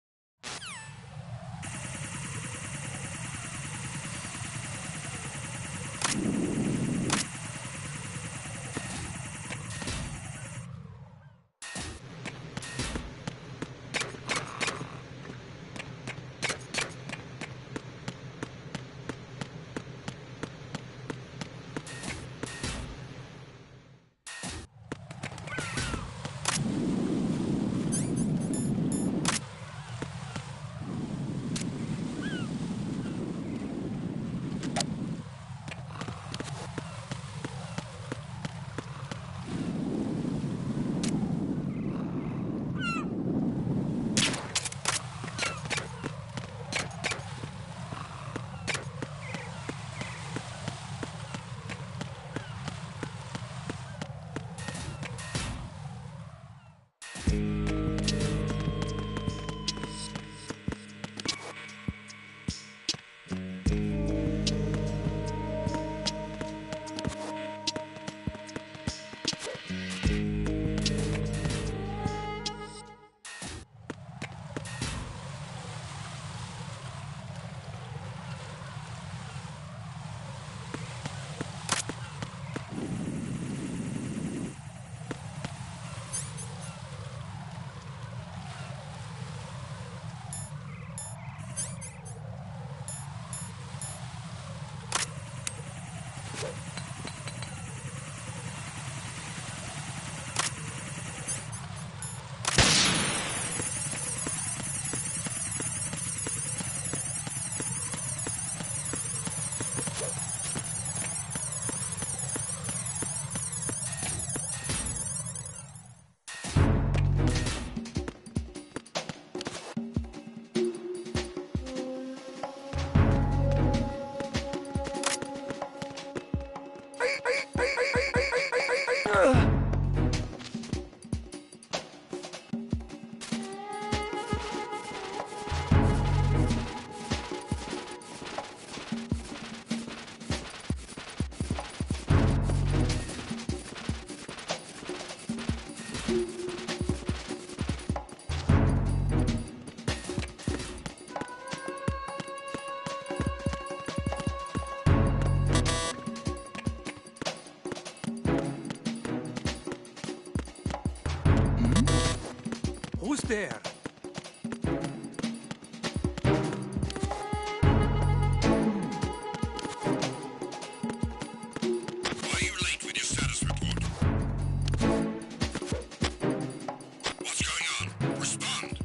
Speaker 1: Who's there?
Speaker 3: Why are you late with your status report? What's going on? Respond.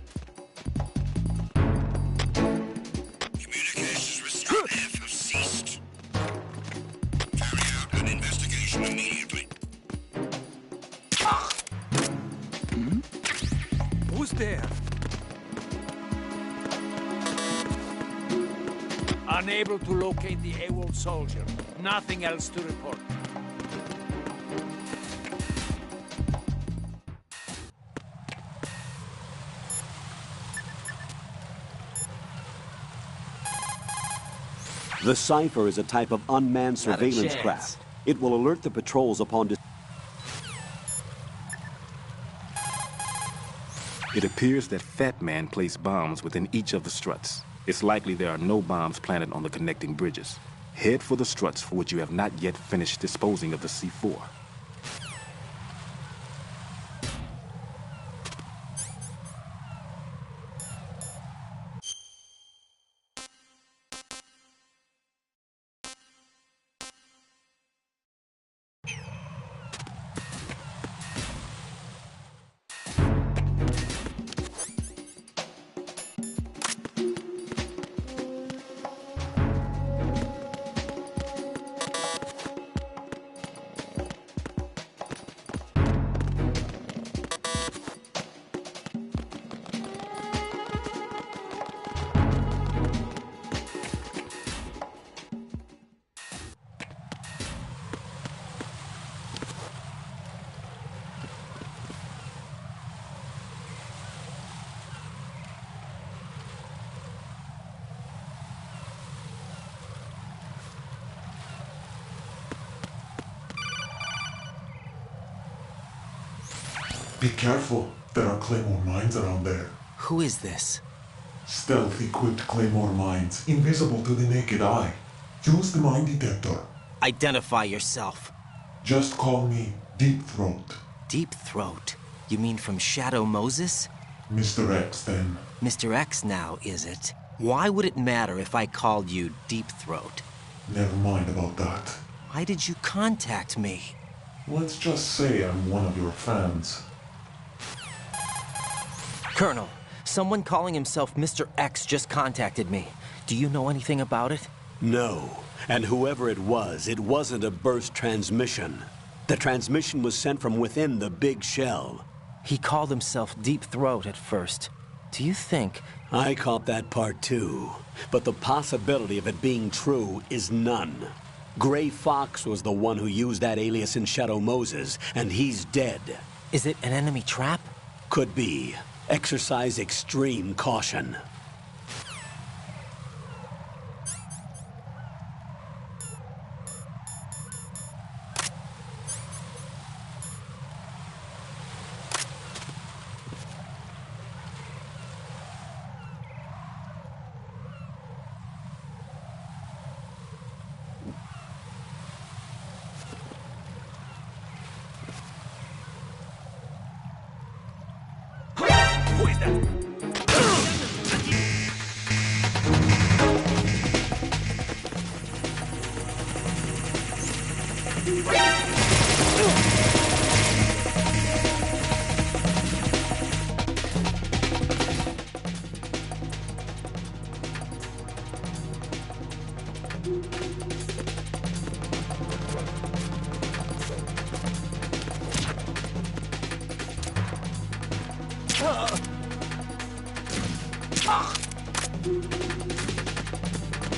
Speaker 3: Communications with Strut F have ceased. Carry out an investigation immediately.
Speaker 1: Who's there? Unable to locate the AWOL soldier. Nothing else to report.
Speaker 5: The Cypher is a type of unmanned
Speaker 6: Not a
Speaker 5: surveillance
Speaker 6: chance.
Speaker 5: craft. It will alert the patrols upon...
Speaker 13: It appears that Fat Man placed bombs within each of the struts. It's likely there are no bombs planted on the connecting bridges. Head for the struts for which you have not yet finished disposing of the C4.
Speaker 14: Be careful. There are Claymore mines around there.
Speaker 6: Who is this?
Speaker 14: Stealth-equipped Claymore mines, invisible to the naked eye. Use the mine detector.
Speaker 6: Identify yourself.
Speaker 14: Just call me Deep Throat.
Speaker 6: Deep Throat? You mean from Shadow Moses?
Speaker 14: Mr. X, then.
Speaker 6: Mr. X now, is it? Why would it matter if I called you Deep Throat?
Speaker 14: Never mind about that.
Speaker 6: Why did you contact me?
Speaker 14: Let's just say I'm one of your fans.
Speaker 6: Colonel, someone calling himself Mr. X just contacted me. Do you know anything about it?
Speaker 5: No. And whoever it wasn't a burst transmission. The transmission was sent from within the big shell.
Speaker 6: He called himself Deep Throat at first. Do you think...
Speaker 5: I caught that part too. But the possibility of it being true is none. Gray Fox was the one who used that alias in Shadow Moses, and he's dead.
Speaker 6: Is it an enemy trap?
Speaker 5: Could be. Exercise extreme caution.
Speaker 12: Who is that?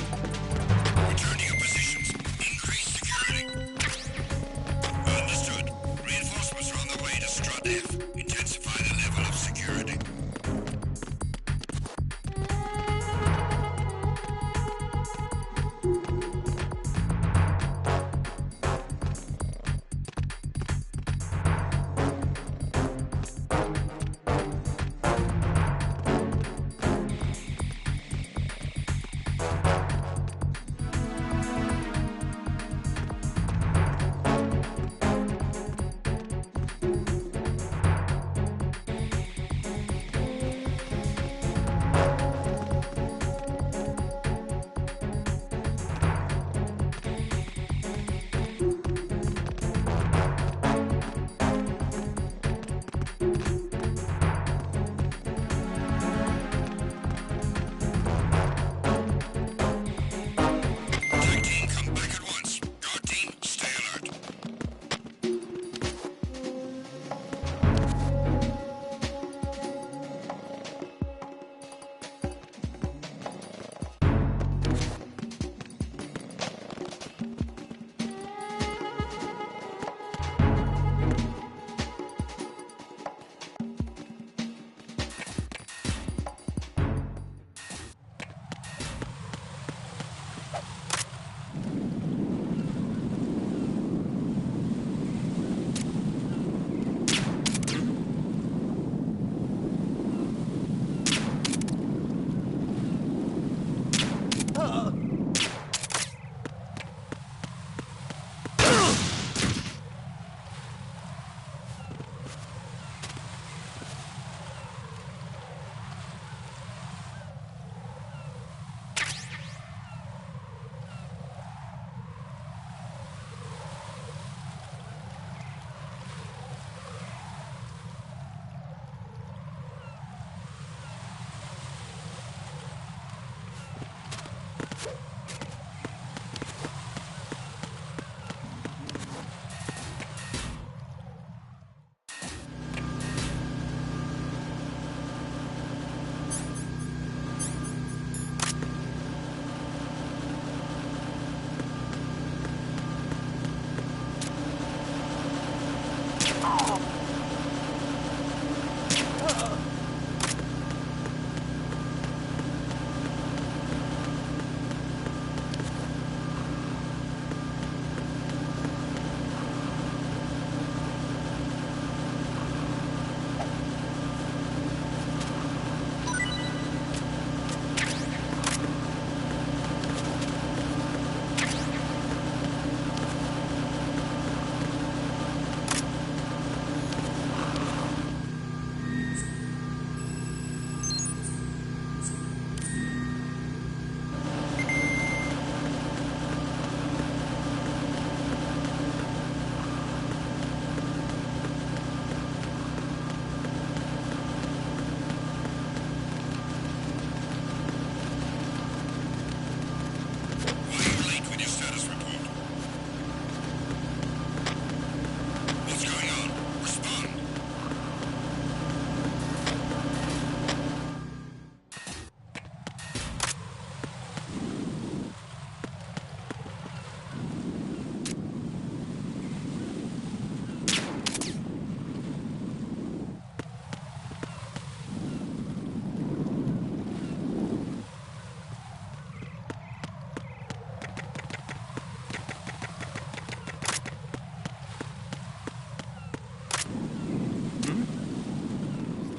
Speaker 3: Return to your positions. Increase security. Understood. Reinforcements are on the way to Strut F. Intensify the level of security.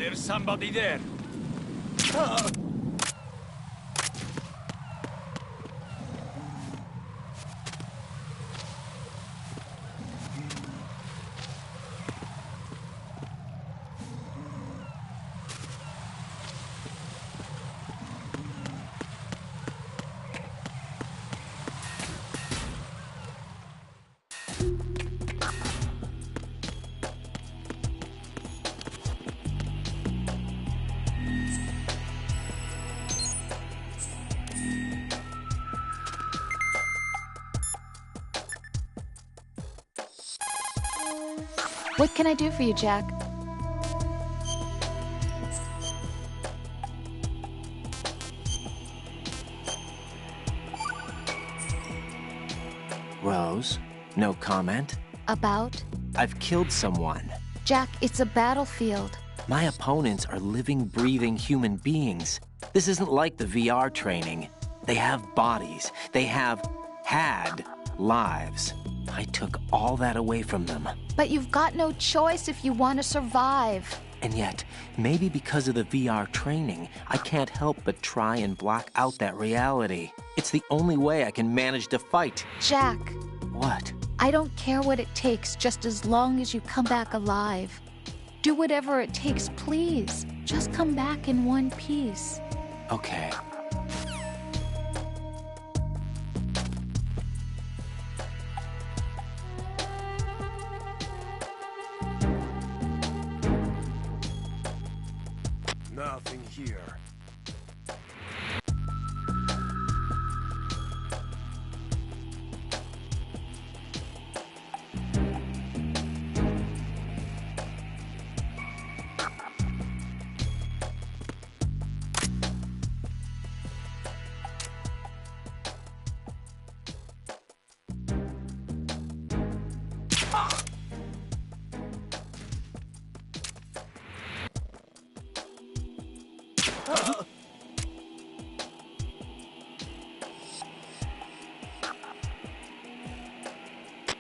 Speaker 1: There's somebody there.
Speaker 4: What can I do for you, Jack?
Speaker 6: Rose, no comment?
Speaker 4: About?
Speaker 6: I've killed someone.
Speaker 4: Jack, it's a battlefield.
Speaker 6: My opponents are living, breathing human beings. This isn't like the VR training. They have bodies. They have had lives. I took all that away from them.
Speaker 4: But you've got no choice if you want to survive.
Speaker 6: And yet, maybe because of the VR training, I can't help but try and block out that reality. It's the only way I can manage to fight.
Speaker 4: Jack.
Speaker 6: What?
Speaker 4: I don't care what it takes, just as long as you come back alive. Do whatever it takes, please. Just come back in one piece.
Speaker 6: Okay.
Speaker 1: Nothing here.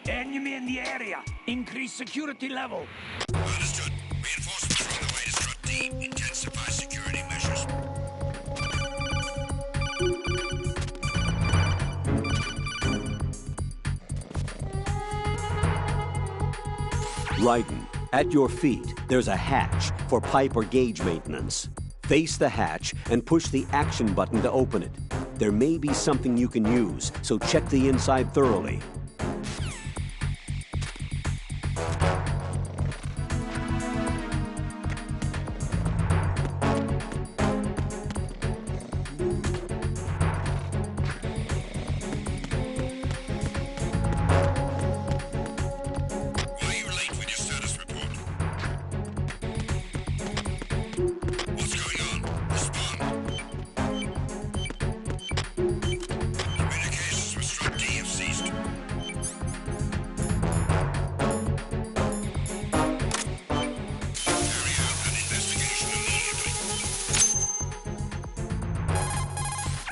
Speaker 12: Enemy in the area. Increase security level.
Speaker 3: Understood. Reinforcements are on the way to Strut D. Intensify security measures.
Speaker 5: Raiden, at your feet, there's a hatch for pipe or gauge maintenance. Face the hatch and push the action button to open it. There may be something you can use, so check the inside thoroughly.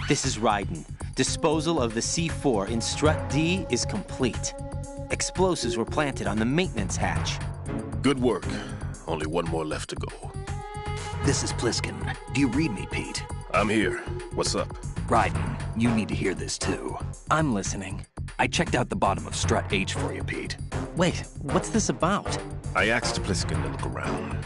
Speaker 6: This is Raiden. Disposal of the C4 in Strut D is complete. Explosives were planted on the maintenance hatch.
Speaker 13: Good work. Only one more left to go.
Speaker 2: This is Pliskin. Do you read me, Pete?
Speaker 13: I'm here. What's up?
Speaker 2: Raiden, you need to hear this too.
Speaker 6: I'm listening.
Speaker 2: I checked out the bottom of Strut H for you, Pete.
Speaker 6: Wait, what's this about?
Speaker 13: I asked Pliskin to look around.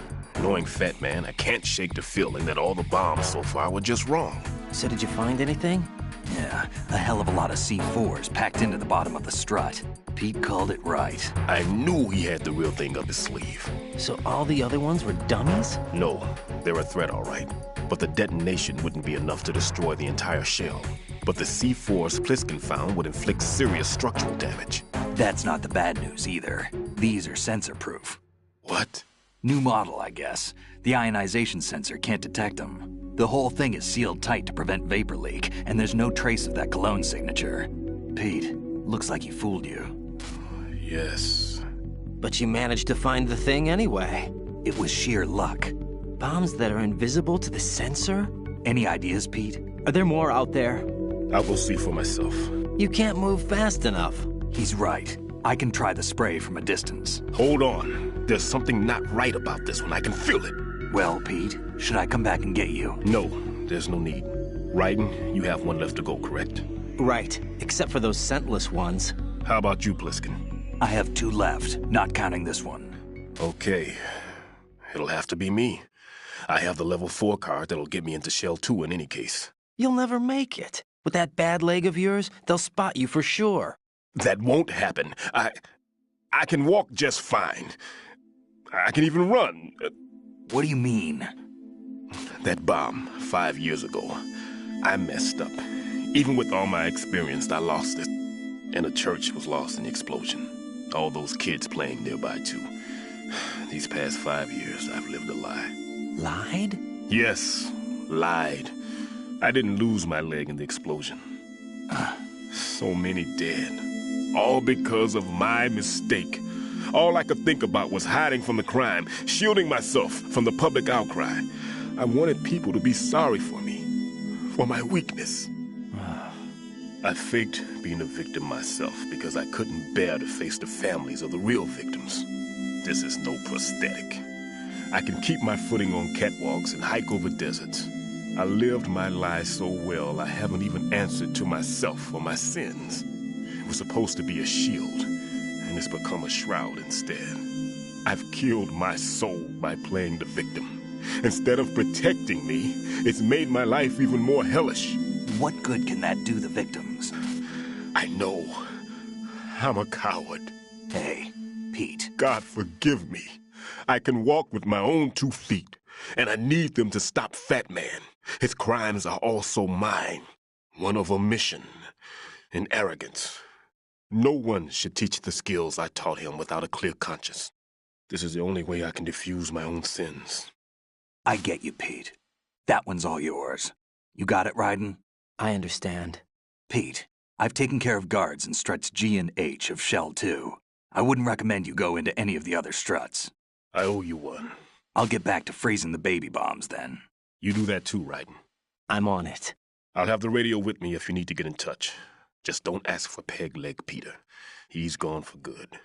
Speaker 13: Knowing Fat Man, I can't shake the feeling that all the bombs so far were just wrong.
Speaker 6: So did you find anything?
Speaker 2: Yeah, a hell of a lot of C4s packed into the bottom of the strut. Pete called it right.
Speaker 13: I knew he had the real thing up his sleeve.
Speaker 6: So all the other ones were dummies?
Speaker 13: No, they're a threat, all right. But the detonation wouldn't be enough to destroy the entire shell. But the C4s Pliskin found would inflict serious structural damage.
Speaker 2: That's not the bad news either. These are sensor-proof.
Speaker 13: What?
Speaker 2: New model, I guess. The ionization sensor can't detect them. The whole thing is sealed tight to prevent vapor leak, and there's no trace of that cologne signature. Pete, looks like he fooled you.
Speaker 13: Yes.
Speaker 6: But you managed to find the thing anyway.
Speaker 2: It was sheer luck.
Speaker 6: Bombs that are invisible to the sensor?
Speaker 2: Any ideas, Pete?
Speaker 6: Are there more out there?
Speaker 13: I'll go see for myself.
Speaker 6: You can't move fast enough.
Speaker 2: He's right. I can try the spray from a distance.
Speaker 13: Hold on. There's something not right about this one. I can feel it.
Speaker 2: Well, Pete, should I come back and get you?
Speaker 13: No, there's no need. Raiden, you have one left to go, correct?
Speaker 6: Right, except for those scentless ones.
Speaker 13: How about you, Pliskin?
Speaker 2: I have 2 left, not counting this one.
Speaker 13: Okay. It'll have to be me. I have the level 4 card that'll get me into Shell 2 in any case.
Speaker 6: You'll never make it. With that bad leg of yours, they'll spot you for sure.
Speaker 13: That won't happen. I can walk just fine. I can even run.
Speaker 2: What do you mean?
Speaker 13: That bomb 5 years ago, I messed up. Even with all my experience, I lost it. And the church was lost in the explosion. All those kids playing nearby, too. These past 5 years, I've lived a lie.
Speaker 6: Lied?
Speaker 13: Yes, lied. I didn't lose my leg in the explosion. So many dead. All because of my mistake. All I could think about was hiding from the crime, shielding myself from the public outcry. I wanted people to be sorry for me, for my weakness. I faked being a victim myself because I couldn't bear to face the families of the real victims. This is no prosthetic. I can keep my footing on catwalks and hike over deserts. I lived my life so well I haven't even answered to myself for my sins. It was supposed to be a shield, and it's become a shroud instead. I've killed my soul by playing the victim. Instead of protecting me, it's made my life even more hellish.
Speaker 2: What good can that do the victims?
Speaker 13: I know. I'm a coward.
Speaker 2: Hey, Pete.
Speaker 13: God forgive me. I can walk with my own 2 feet, and I need them to stop Fat Man. His crimes are also mine. One of omission and arrogance. No one should teach the skills I taught him without a clear conscience. This is the only way I can diffuse my own sins.
Speaker 2: I get you, Pete. That one's all yours. You got it, Raiden?
Speaker 6: I understand.
Speaker 2: Pete, I've taken care of guards in struts G and H of Shell 2. I wouldn't recommend you go into any of the other struts.
Speaker 13: I owe you one.
Speaker 2: I'll get back to freezing the baby bombs then.
Speaker 13: You do that too, Raiden.
Speaker 6: I'm on it.
Speaker 13: I'll have the radio with me if you need to get in touch. Just don't ask for Peg Leg Peter. He's gone for good.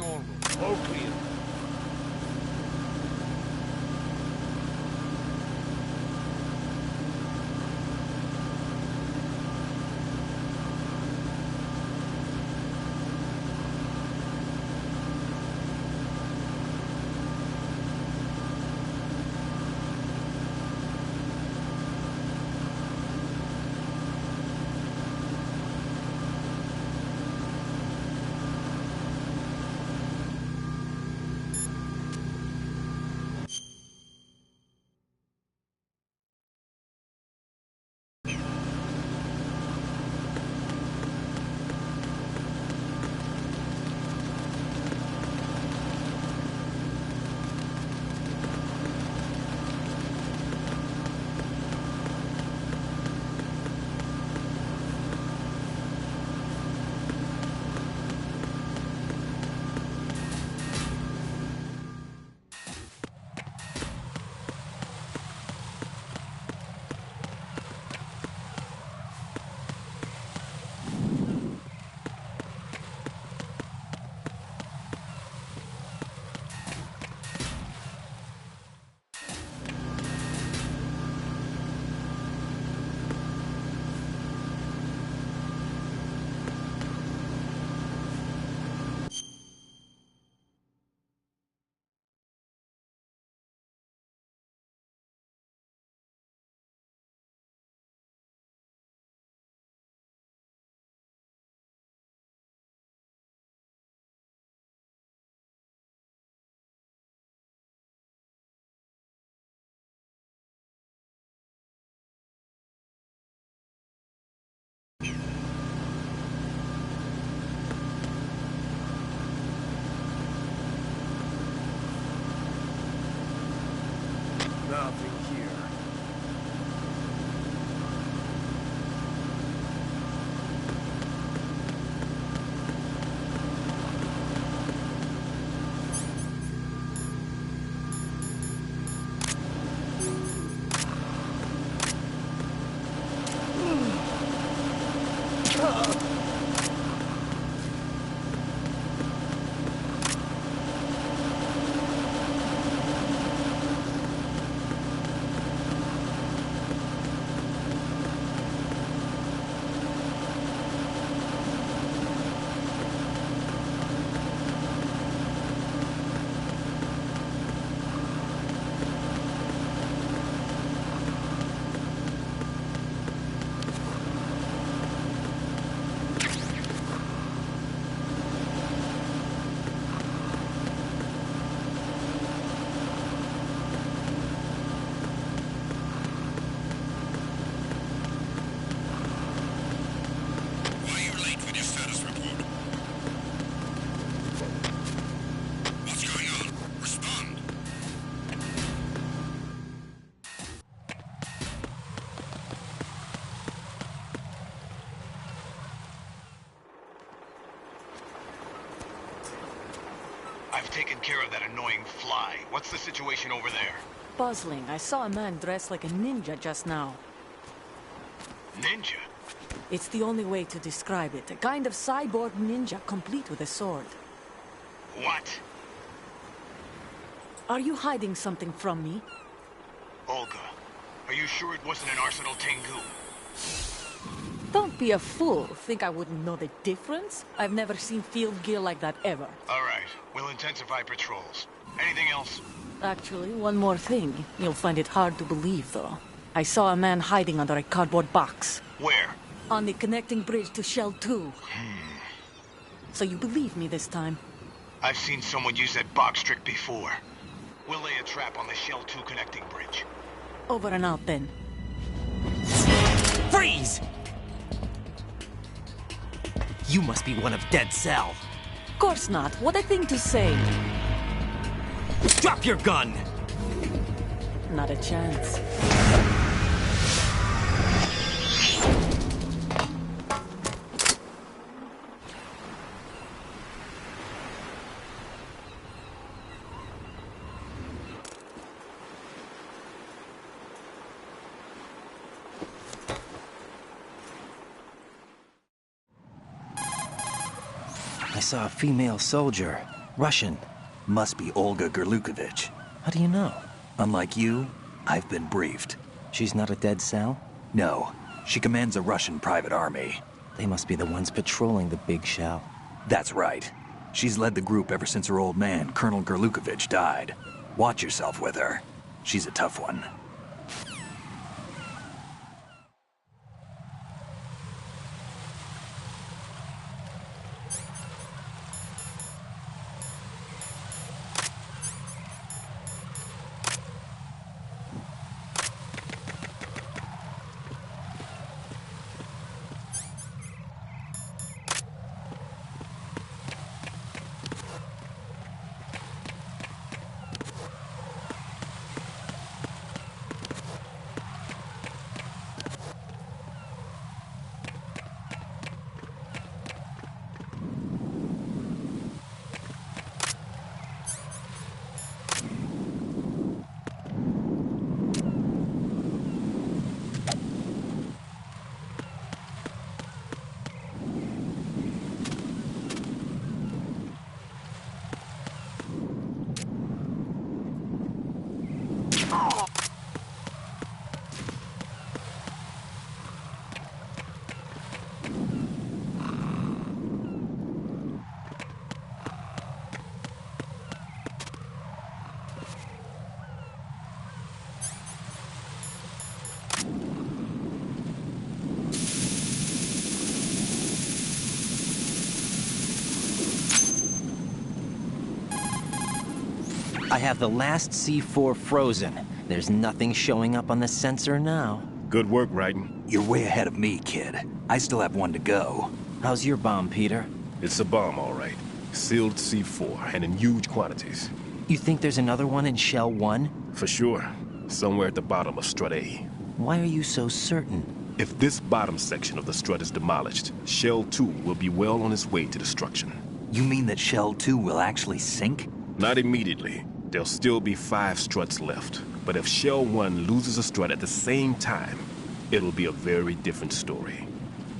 Speaker 1: normal. All clear. Nothing here.
Speaker 7: I've taken care of that annoying fly. What's the situation over there?
Speaker 10: Puzzling. I saw a man dressed like a ninja just now.
Speaker 7: Ninja?
Speaker 10: It's the only way to describe it. A kind of cyborg ninja, complete with a sword.
Speaker 7: What?
Speaker 10: Are you hiding something from me?
Speaker 7: Olga, are you sure it wasn't an Arsenal Tengu?
Speaker 10: Don't be a fool. Think I wouldn't know the difference? I've never seen field gear like that ever.
Speaker 7: All right, we'll intensify patrols. Anything else?
Speaker 10: Actually, one more thing. You'll find it hard to believe, though. I saw a man hiding under a cardboard box.
Speaker 7: Where?
Speaker 10: On the connecting bridge to Shell 2. So you believe me this time?
Speaker 7: I've seen someone use that box trick before. We'll lay a trap on the Shell 2 connecting bridge.
Speaker 10: Over and out, then.
Speaker 6: Freeze! You must be one of Dead Cell.
Speaker 10: Course not. What a thing to say.
Speaker 6: Drop your gun!
Speaker 10: Not a chance.
Speaker 6: I saw a female soldier. Russian.
Speaker 2: Must be Olga Gerlukovich.
Speaker 6: How do you know?
Speaker 2: Unlike you, I've been briefed.
Speaker 6: She's not a dead cell?
Speaker 2: No. She commands a Russian private army.
Speaker 6: They must be the ones patrolling the big shell.
Speaker 2: That's right. She's led the group ever since her old man, Colonel Gerlukovich, died. Watch yourself with her. She's a tough one.
Speaker 6: I have the last C4 frozen. There's nothing showing up on the sensor now.
Speaker 13: Good work, Raiden.
Speaker 2: You're way ahead of me, kid. I still have one to go.
Speaker 6: How's your bomb, Peter?
Speaker 13: It's a bomb, all right. Sealed C4, and in huge quantities.
Speaker 6: You think there's another one in Shell 1?
Speaker 13: For sure. Somewhere at the bottom of Strut A.
Speaker 6: Why are you so certain?
Speaker 13: If this bottom section of the strut is demolished, Shell 2 will be well on its way to destruction.
Speaker 2: You mean that Shell 2 will actually sink?
Speaker 13: Not immediately. There'll still be 5 struts left. But if Shell 1 loses a strut at the same time, it'll be a very different story.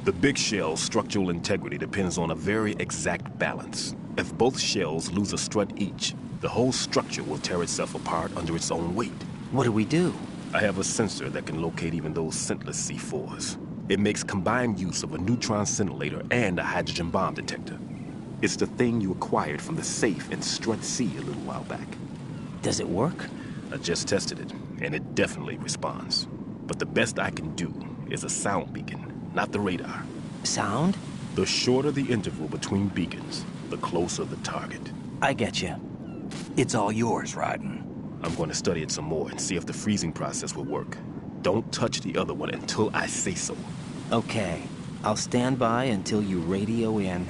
Speaker 13: The big shell's structural integrity depends on a very exact balance. If both shells lose a strut each, the whole structure will tear itself apart under its own weight.
Speaker 6: What do we do?
Speaker 13: I have a sensor that can locate even those scentless C4s. It makes combined use of a neutron scintillator and a hydrogen bomb detector. It's the thing you acquired from the safe in Strut C a little while back.
Speaker 6: Does it work?
Speaker 13: I just tested it, and it definitely responds. But the best I can do is a sound beacon, not the radar.
Speaker 6: Sound?
Speaker 13: The shorter the interval between beacons, the closer the target.
Speaker 6: I get you.
Speaker 2: It's all yours, Raiden.
Speaker 13: I'm going to study it some more and see if the freezing process will work. Don't touch the other one until I say so.
Speaker 6: Okay. I'll stand by until you radio in.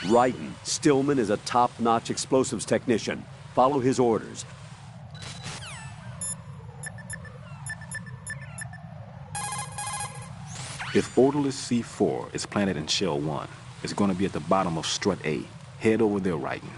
Speaker 5: Raiden, Stillman is a top-notch explosives technician. Follow his orders.
Speaker 15: If Odorless C4 is planted in Shell 1, it's going to be at the bottom of Strut A. Head over there, Raiden.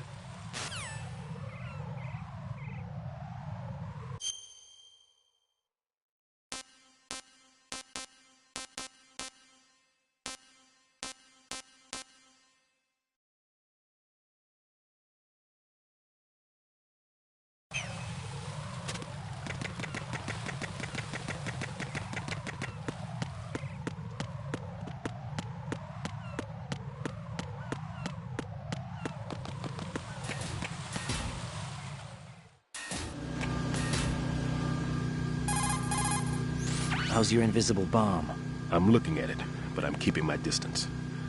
Speaker 6: How's your invisible bomb?
Speaker 13: I'm looking at it, but I'm keeping my distance.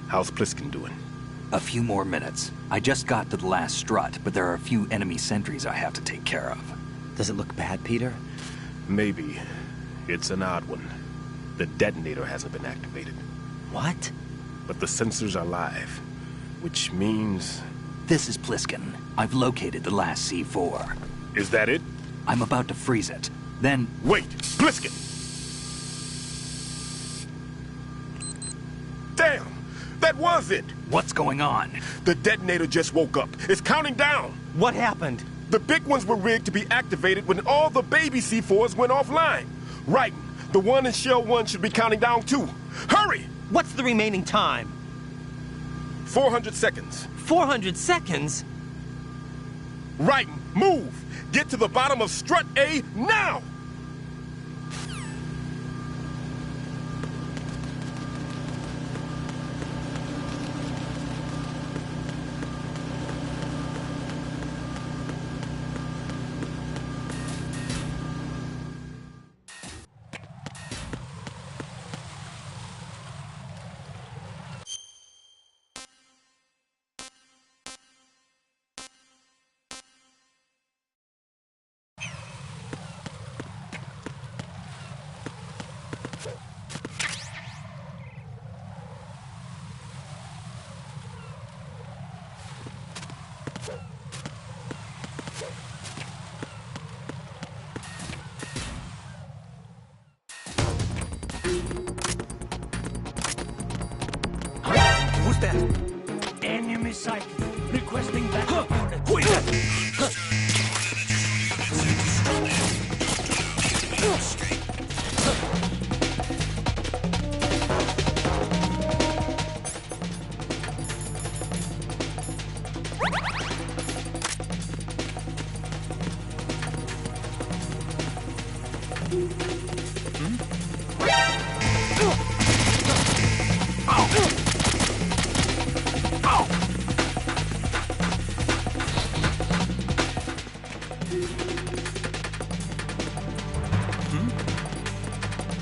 Speaker 13: How's Pliskin doing?
Speaker 2: A few more minutes. I just got to the last strut, but there are a few enemy sentries I have to take care of.
Speaker 6: Does it look bad, Peter?
Speaker 13: Maybe. It's an odd one. The detonator hasn't been activated.
Speaker 6: What?
Speaker 13: But the sensors are live, which means...
Speaker 2: This is Pliskin. I've located the last C4.
Speaker 13: Is that it?
Speaker 2: I'm about to freeze it. Then...
Speaker 13: Wait! Pliskin! Damn! That was it!
Speaker 2: What's going on?
Speaker 13: The detonator just woke up. It's counting down!
Speaker 6: What happened?
Speaker 13: The big ones were rigged to be activated when all the baby C4s went offline. Right. The one in Shell 1 should be counting down too. Hurry!
Speaker 6: What's the remaining time?
Speaker 13: 400 seconds.
Speaker 6: 400 seconds?
Speaker 13: Right. Move! Get to the bottom of Strut A now!
Speaker 11: Who's that?
Speaker 12: Enemy sighted. Requesting backup units.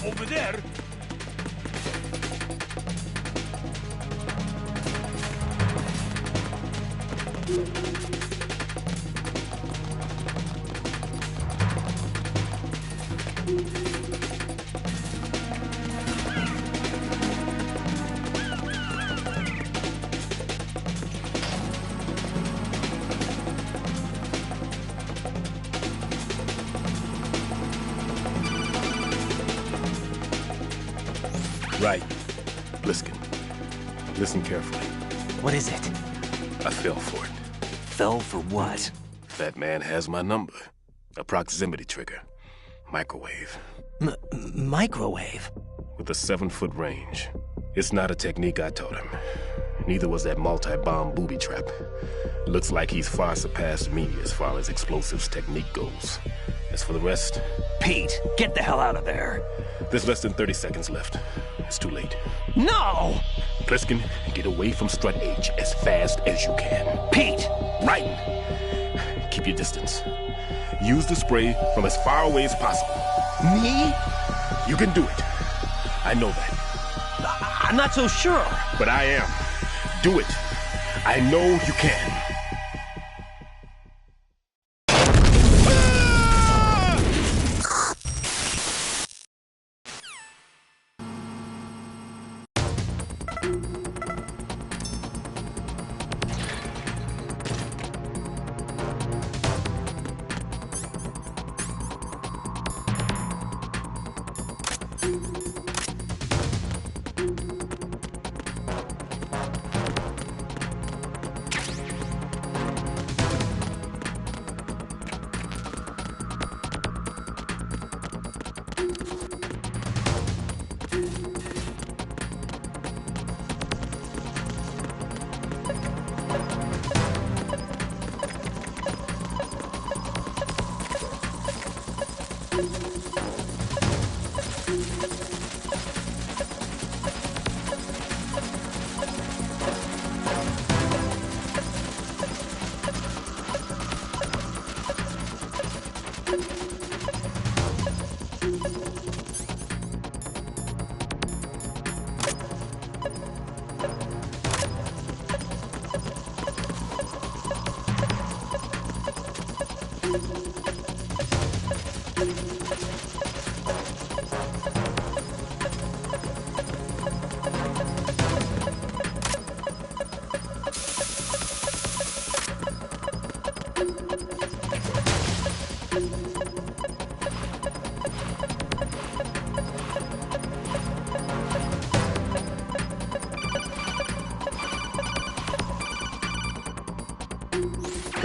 Speaker 12: Over there.
Speaker 13: Right. Pliskin. Listen carefully.
Speaker 6: What is it?
Speaker 13: I fell for it.
Speaker 2: Fell for what?
Speaker 13: That man has my number. A proximity trigger. Microwave.
Speaker 6: Microwave?
Speaker 13: With a 7-foot range. It's not a technique I taught him. Neither was that multi-bomb booby trap. Looks like he's far surpassed me as far as explosives technique goes. As for the rest...
Speaker 2: Pete, get the hell out of there.
Speaker 13: There's less than 30 seconds left. It's too late.
Speaker 6: No!
Speaker 13: Pliskin, get away from Strut H as fast as you can.
Speaker 2: Pete!
Speaker 13: Right! Keep your distance. Use the spray from as far away as possible.
Speaker 6: Me?
Speaker 13: You can do it. I know that.
Speaker 6: I'm not so sure.
Speaker 13: But I am. Do it. I know you can.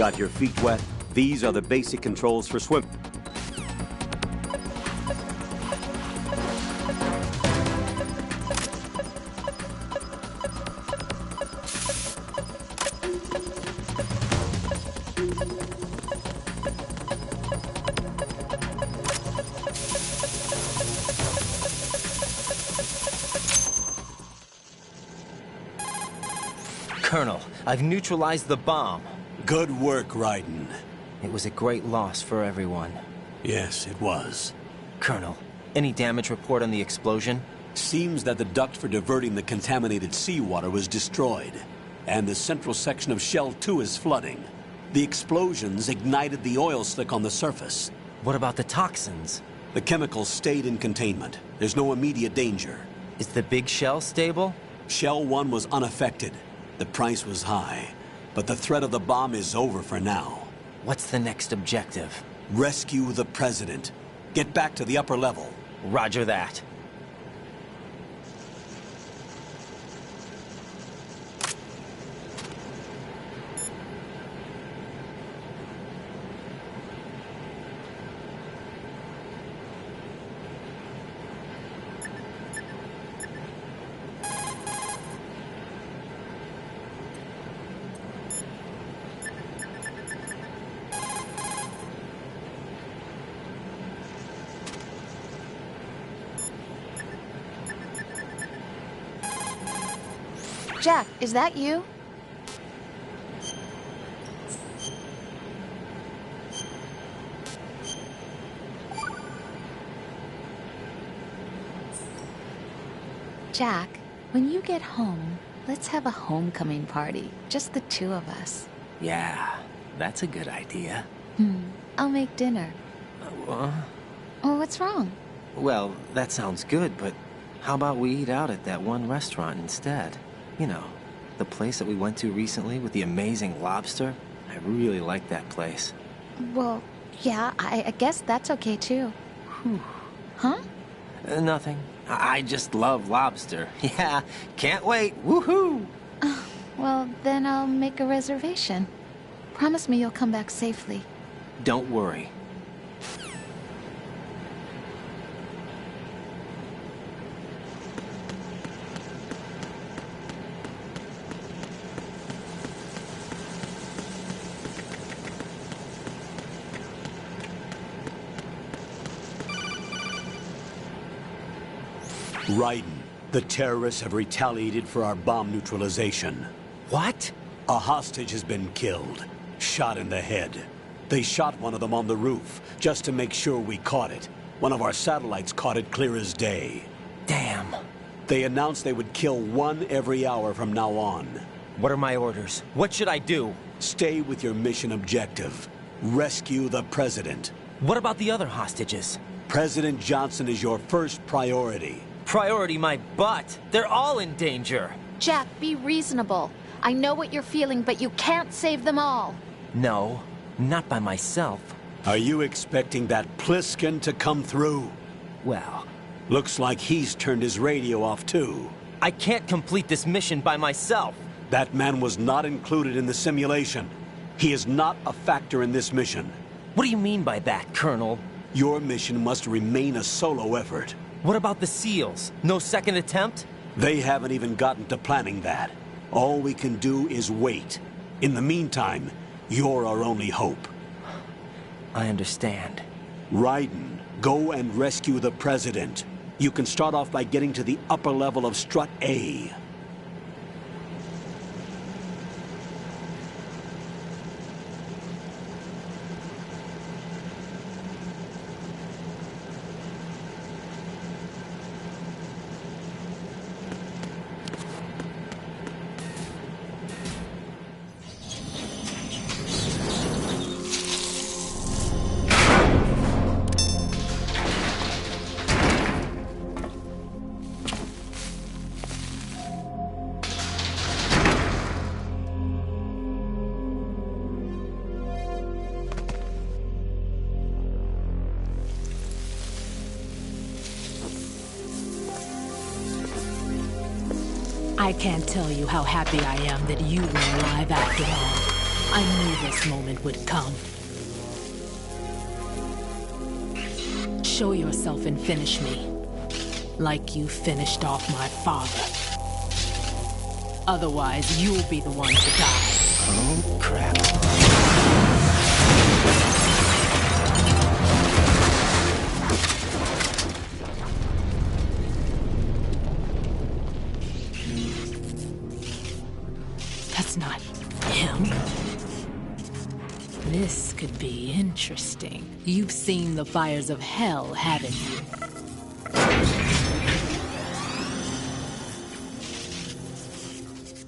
Speaker 5: Got your feet wet? These are the basic controls for swim.
Speaker 6: Colonel, I've neutralized the bomb.
Speaker 5: Good work, Raiden.
Speaker 6: It was a great loss for everyone.
Speaker 5: Yes, it was.
Speaker 6: Colonel, any damage report on the explosion?
Speaker 5: Seems that the duct for diverting the contaminated seawater was destroyed, and the central section of Shell 2 is flooding. The explosions ignited the oil slick on the surface.
Speaker 6: What about the toxins?
Speaker 5: The chemicals stayed in containment. There's no immediate danger.
Speaker 6: Is the big shell stable?
Speaker 5: Shell 1 was unaffected. The price was high, but the threat of the bomb is over for now.
Speaker 6: What's the next objective?
Speaker 5: Rescue the President. Get back to the upper level.
Speaker 6: Roger that.
Speaker 4: Jack, is that you? Jack, when you get home, let's have a homecoming party. Just the two of us.
Speaker 6: Yeah, that's a good idea.
Speaker 4: I'll make dinner. Oh, what's wrong?
Speaker 6: Well, that sounds good, but how about we eat out at that one restaurant instead? You know, the place that we went to recently with the amazing lobster. I really like that place.
Speaker 4: Well, yeah, I guess that's okay too. Huh?
Speaker 6: Nothing. I just love lobster. Yeah, can't wait. Woohoo!
Speaker 4: Well, then I'll make a reservation. Promise me you'll come back safely.
Speaker 6: Don't worry.
Speaker 5: Raiden, the terrorists have retaliated for our bomb neutralization.
Speaker 6: What?
Speaker 5: A hostage has been killed, shot in the head. They shot one of them on the roof, just to make sure we caught it. One of our satellites caught it clear as day.
Speaker 6: Damn.
Speaker 5: They announced they would kill one every hour from now on.
Speaker 6: What are my orders? What should I do?
Speaker 5: Stay with your mission objective. Rescue the President.
Speaker 6: What about the other hostages?
Speaker 5: President Johnson is your first priority.
Speaker 6: Priority my butt. They're all in danger.
Speaker 4: Jack, be reasonable. I know what you're feeling, but you can't save them all.
Speaker 6: No, not by myself.
Speaker 5: Are you expecting that Pliskin to come through?
Speaker 6: Well,
Speaker 5: looks like he's turned his radio off too.
Speaker 6: I can't complete this mission by myself.
Speaker 5: That man was not included in the simulation. He is not a factor in this mission.
Speaker 6: What do you mean by that, Colonel?
Speaker 5: Your mission must remain a solo effort.
Speaker 6: What about the SEALs? No second attempt?
Speaker 5: They haven't even gotten to planning that. All we can do is wait. In the meantime, you're our only hope.
Speaker 6: I understand.
Speaker 5: Raiden, go and rescue the President. You can start off by getting to the upper level of Strut A.
Speaker 10: I can't tell you how happy I am that you were alive after all. I knew this moment would come. Show yourself and finish me. Like you finished off my father. Otherwise, you'll be the one to die.
Speaker 6: Oh, crap.
Speaker 10: That's not him. This could be interesting. You've seen the fires of hell, haven't you?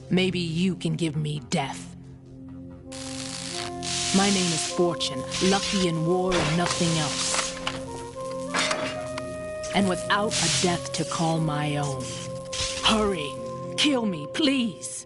Speaker 10: Maybe you can give me death. My name is Fortune, lucky in war and nothing else. And without a death to call my own. Hurry, kill me, please.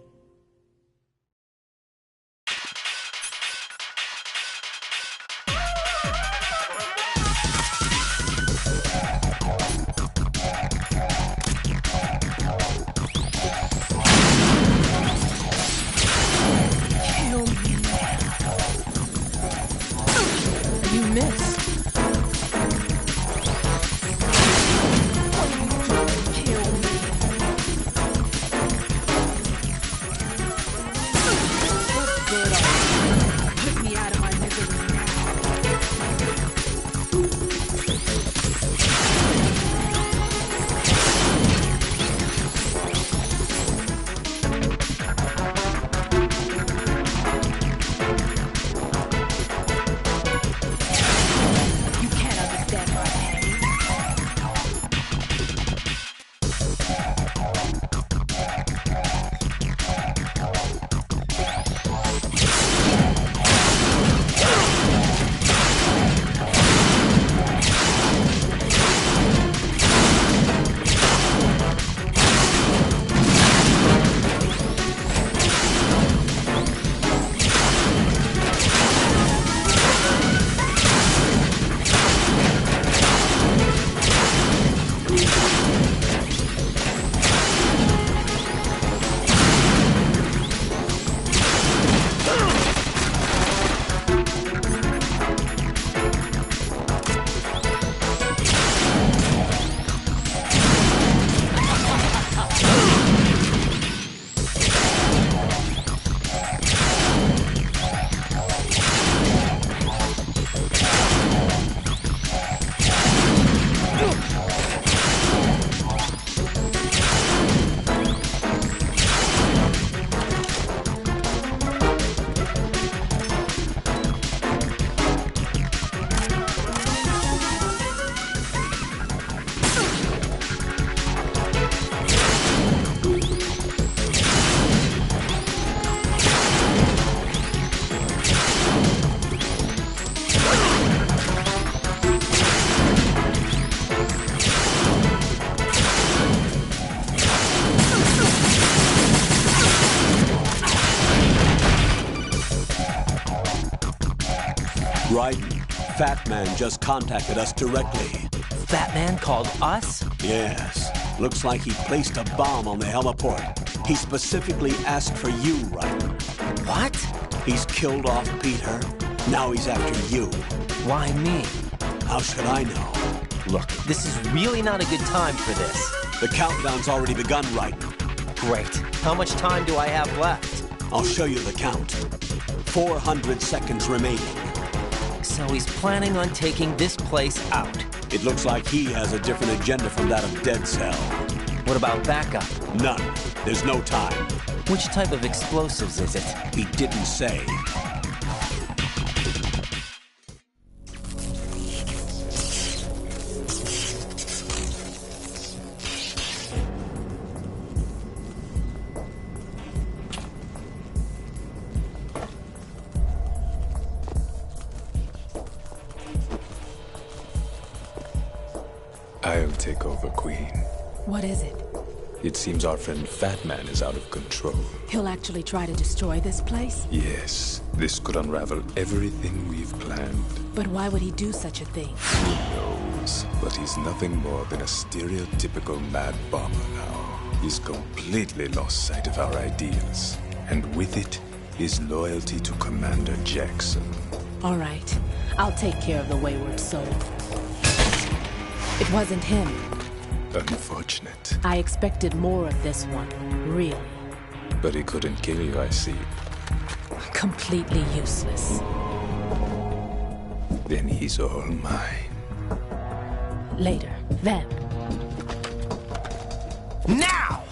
Speaker 5: Raiden, Fat Man just contacted us directly.
Speaker 6: Fat Man called us?
Speaker 5: Yes. Looks like he placed a bomb on the heliport. He specifically asked for you, Raiden.
Speaker 6: What?
Speaker 5: He's killed off Peter. Now he's after you.
Speaker 6: Why me?
Speaker 5: How should I know?
Speaker 6: Look, this is really not a good time for this.
Speaker 5: The countdown's already begun, Raiden.
Speaker 6: Great. How much time do I have left?
Speaker 5: I'll show you the count. 400 seconds remaining.
Speaker 6: So he's planning on taking this place out.
Speaker 5: It looks like he has a different agenda from that of Dead Cell.
Speaker 6: What about backup?
Speaker 5: None. There's no time.
Speaker 6: Which type of explosives is it?
Speaker 5: He didn't say.
Speaker 8: I'll take over, Queen.
Speaker 10: What is it?
Speaker 8: It seems our friend Fat Man is out of control.
Speaker 10: He'll actually try to destroy this place?
Speaker 8: Yes, this could unravel everything we've planned.
Speaker 10: But why would he do such a thing?
Speaker 8: Who knows? But he's nothing more than a stereotypical mad bomber now. He's completely lost sight of our ideas. And with it, is loyalty to Commander Jackson.
Speaker 16: All right. I'll take care of the wayward soul. It wasn't him.
Speaker 8: Unfortunate.
Speaker 16: I expected more of this one, really.
Speaker 8: But he couldn't kill you, I see.
Speaker 16: Completely useless.
Speaker 8: Then he's all mine.
Speaker 16: Later. Vamp.
Speaker 6: Now!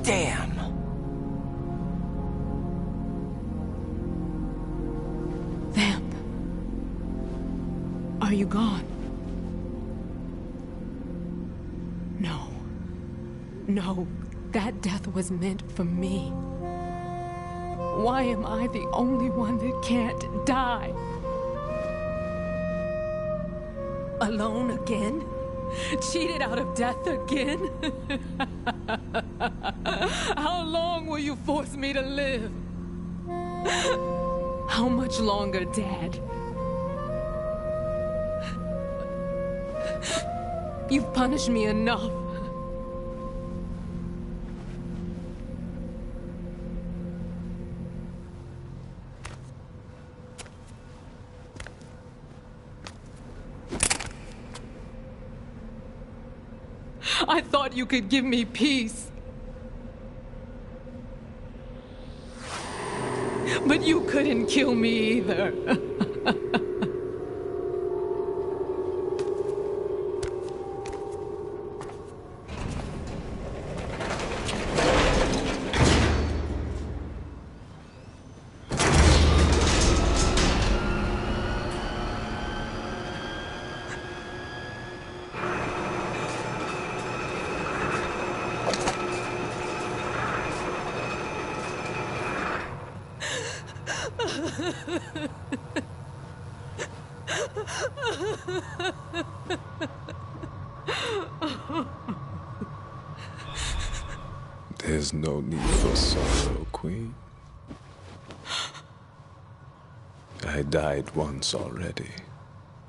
Speaker 6: Damn!
Speaker 16: Vamp. Are you gone? No. No, that death was meant for me. Why am I the only one that can't die? Alone again? Cheated out of death again? How long will you force me to live? How much longer, Dad? You've punished me enough. I thought you could give me peace. But you couldn't kill me either.
Speaker 8: There's no need for sorrow, Queen. I died once already.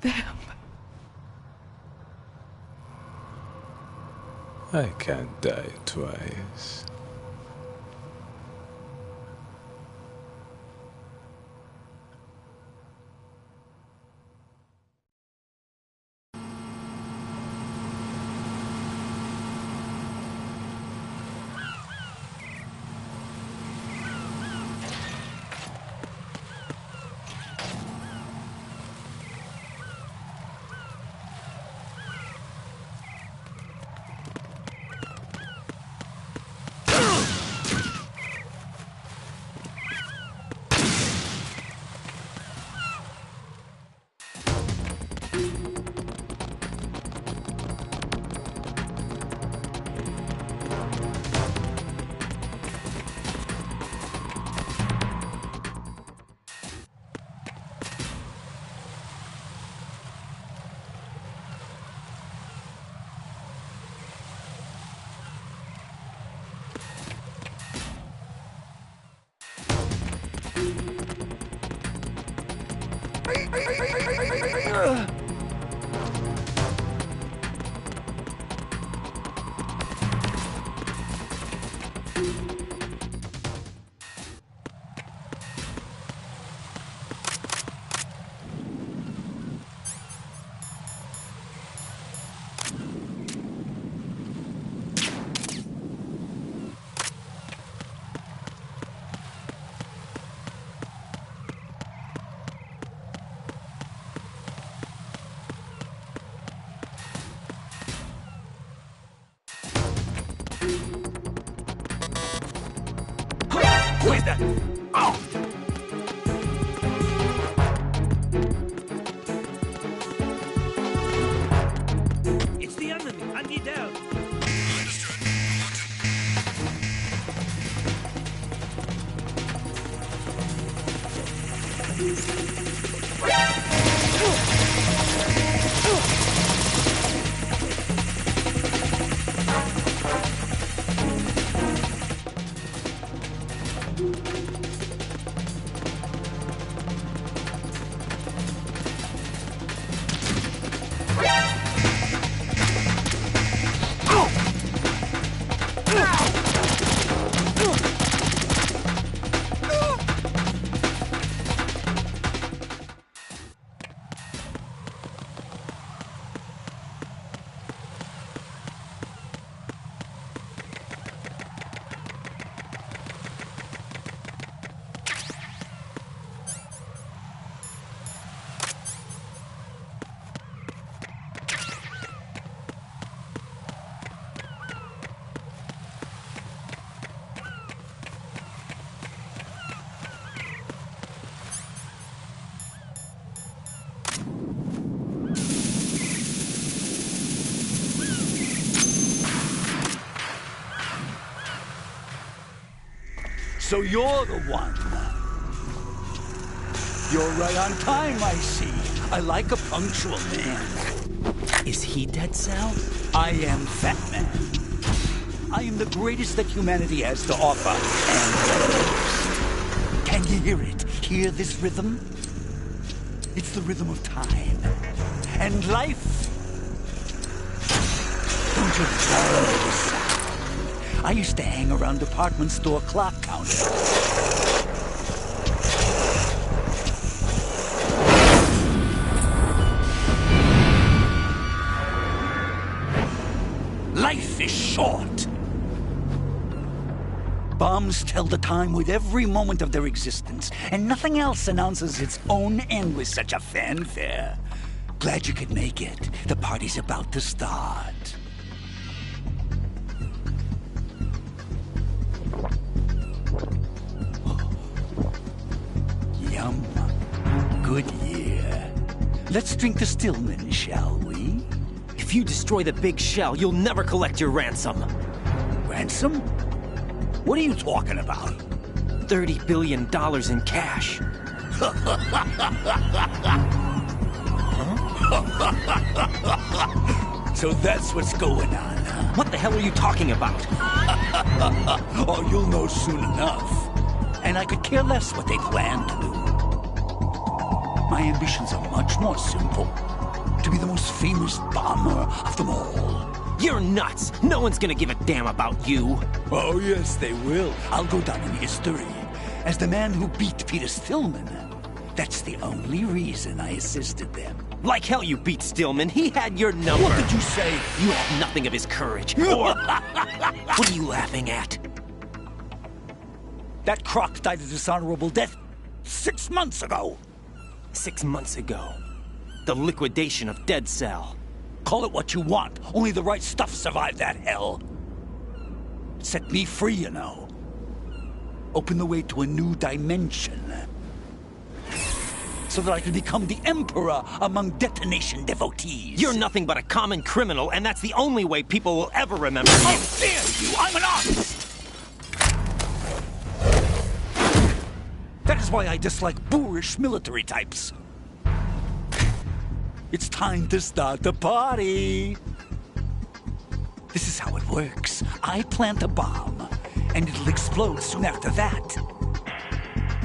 Speaker 16: Vamp.
Speaker 8: I can't die twice.
Speaker 12: Where's that? Oh!
Speaker 5: So you're the one. You're right on time, I see. I like a punctual man.
Speaker 6: Is he Dead Cell?
Speaker 5: I am Fat Man. I am the greatest that humanity has to offer, and the most. Can you hear it? Hear this rhythm? It's the rhythm of time. And life. Don't you love this sound? I used to hang around department store clock counters. Life is short. Bombs tell the time with every moment of their existence, and nothing else announces its own end with such a fanfare. Glad you could make it. The party's about to start. Yum. Good year. Let's drink to Stillman, shall we?
Speaker 6: If you destroy the big shell, you'll never collect your ransom.
Speaker 5: Ransom? What are you talking about?
Speaker 6: $30 billion in cash.
Speaker 5: So that's what's going on, huh?
Speaker 6: What the hell are you talking about?
Speaker 5: Oh, you'll know soon enough. And I could care less what they plan to do. My ambitions are much more simple. To be the most famous bomber of them all.
Speaker 6: You're nuts! No one's gonna give a damn about you!
Speaker 5: Oh, yes, they will. I'll go down in history as the man who beat Peter Stillman. That's the only reason I assisted them.
Speaker 6: Like hell you beat Stillman. He had your number.
Speaker 5: What did you say?
Speaker 6: You have nothing of his courage. Or... What are you laughing at?
Speaker 5: That croc died a dishonorable death 6 months ago.
Speaker 6: 6 months ago. The liquidation of Dead Cell.
Speaker 5: Call it what you want. Only the right stuff survived that hell. Set me free, you know. Open the way to a new dimension. So that I can become the Emperor among detonation devotees.
Speaker 6: You're nothing but a common criminal, and that's the only way people will ever remember you.
Speaker 5: How dare you! I'm an artist! That is why I dislike boorish military types. It's time to start the party. This is how it works. I plant a bomb, and it'll explode soon after that.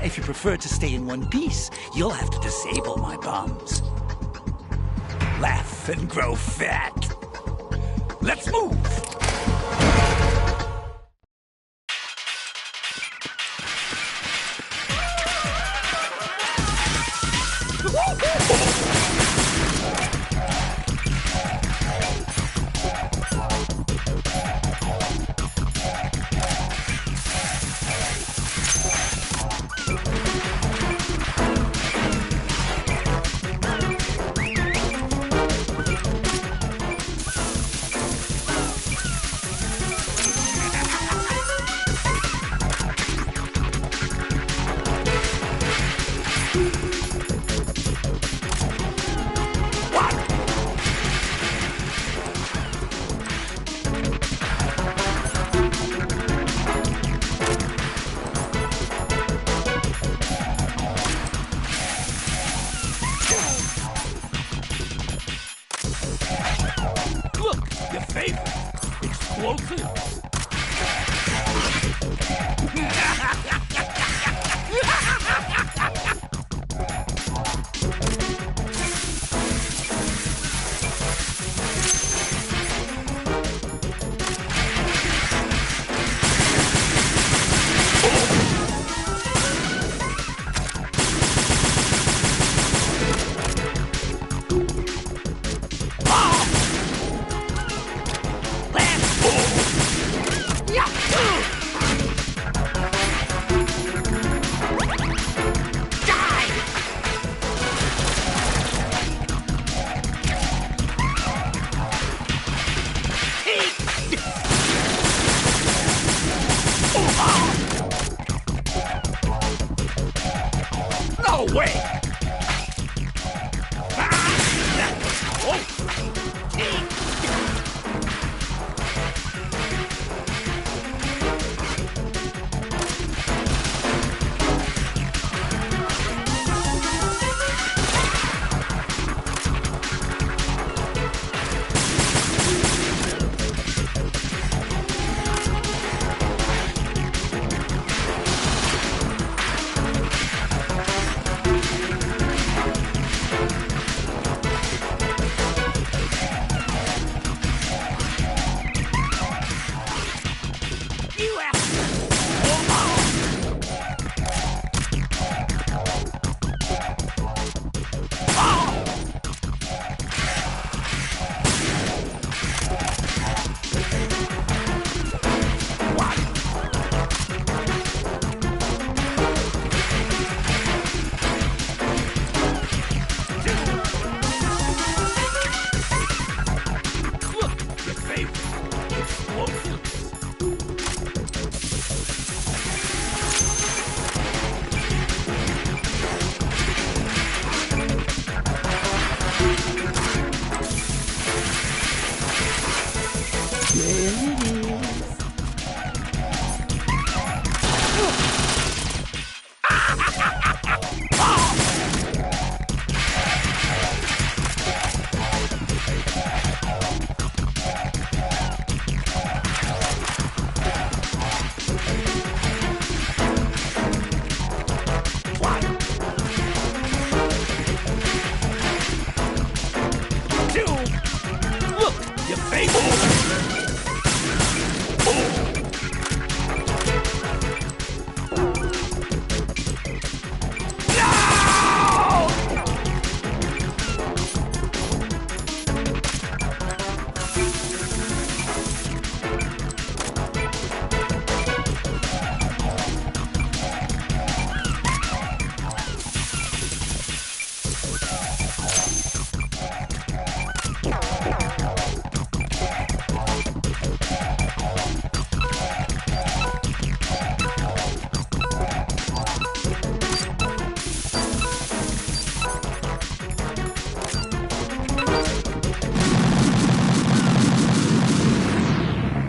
Speaker 5: If you prefer to stay in one piece, you'll have to disable my bombs. Laugh and grow fat. Let's move!
Speaker 12: No way!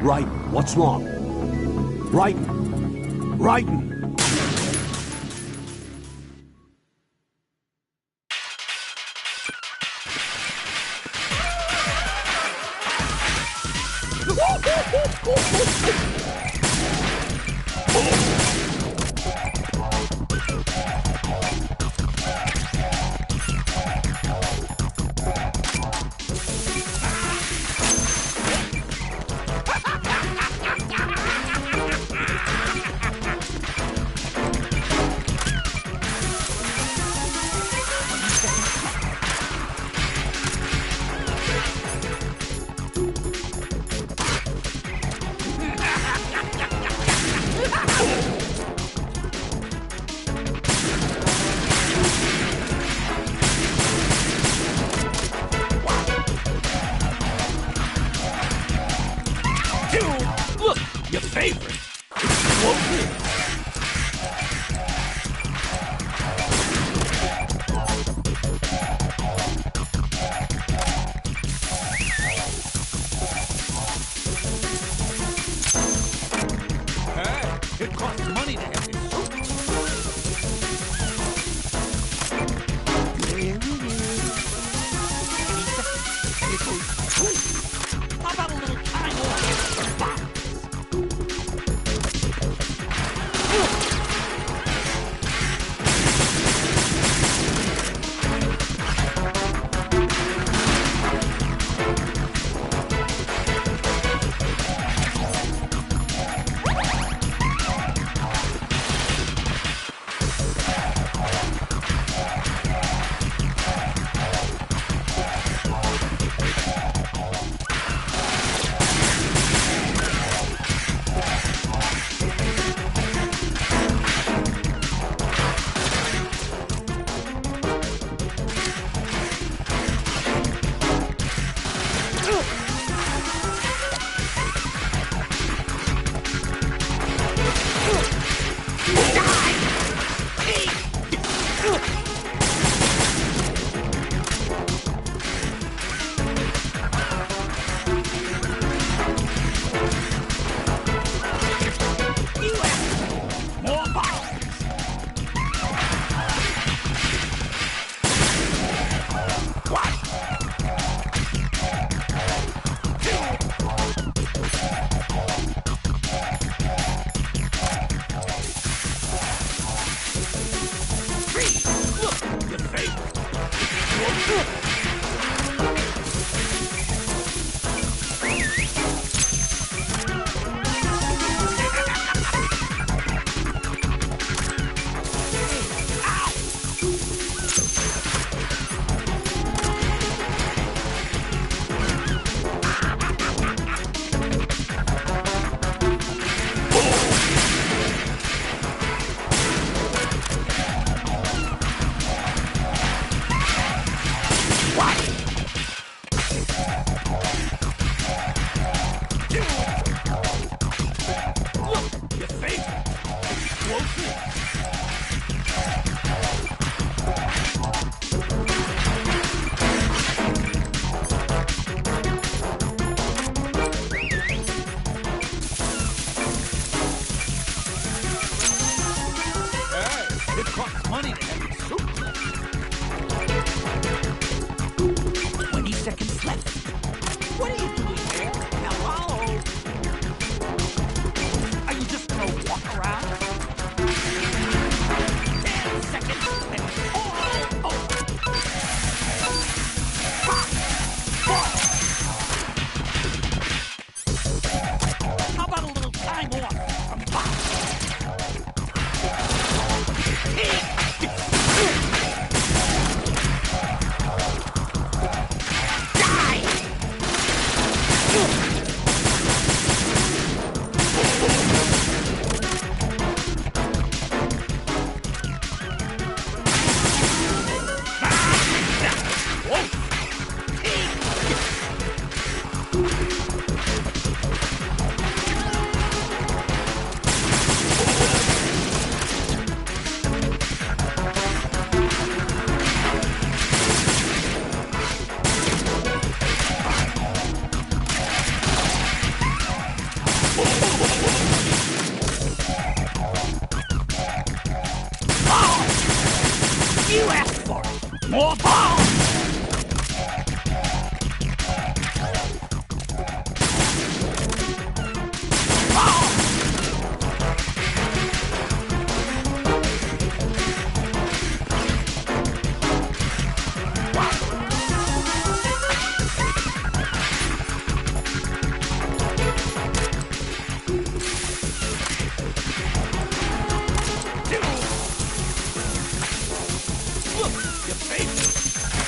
Speaker 5: Raiden, what's wrong? Raiden! Raiden!
Speaker 11: It costs money to have your suit cleaned. 20 seconds left. What are you doing here? Hello? Are you just gonna walk around? 10 seconds and all over. 5, 4. How about a little time off from Bob? You asked for it. More balls! Look, your face.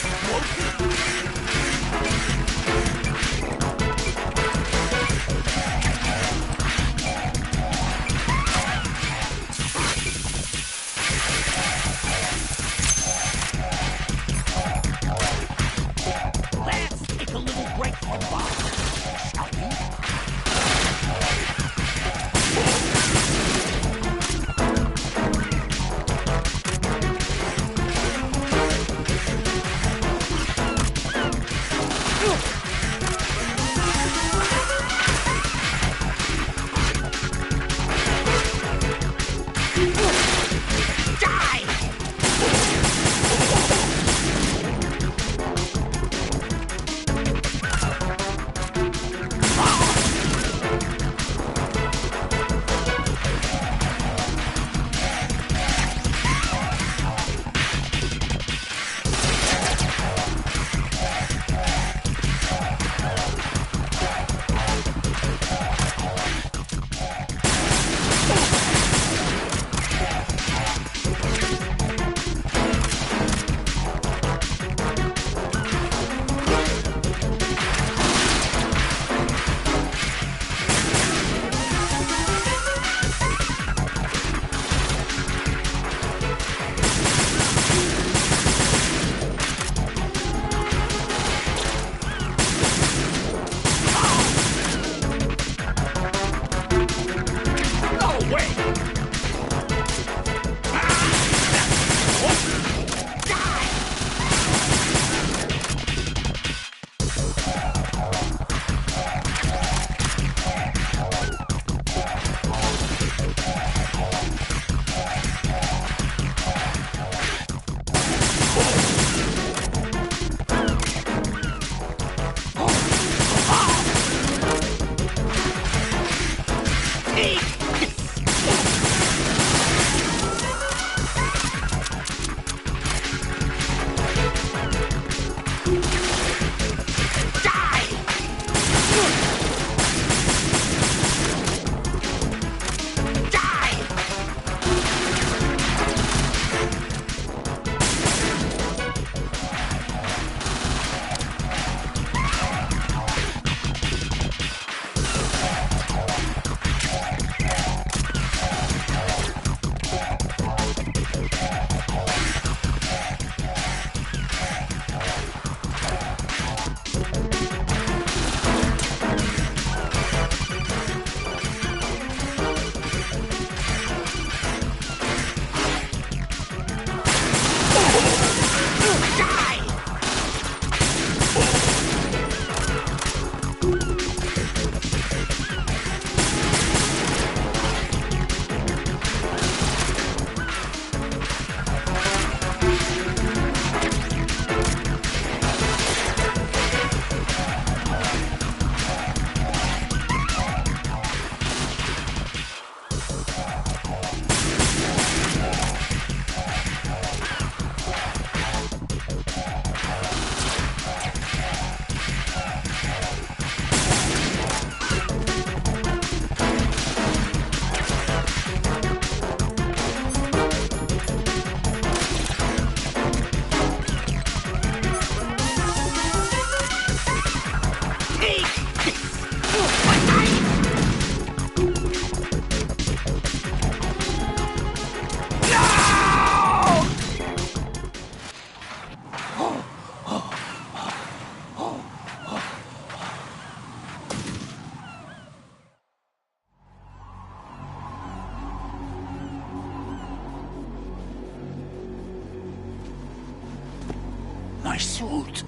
Speaker 11: my suit.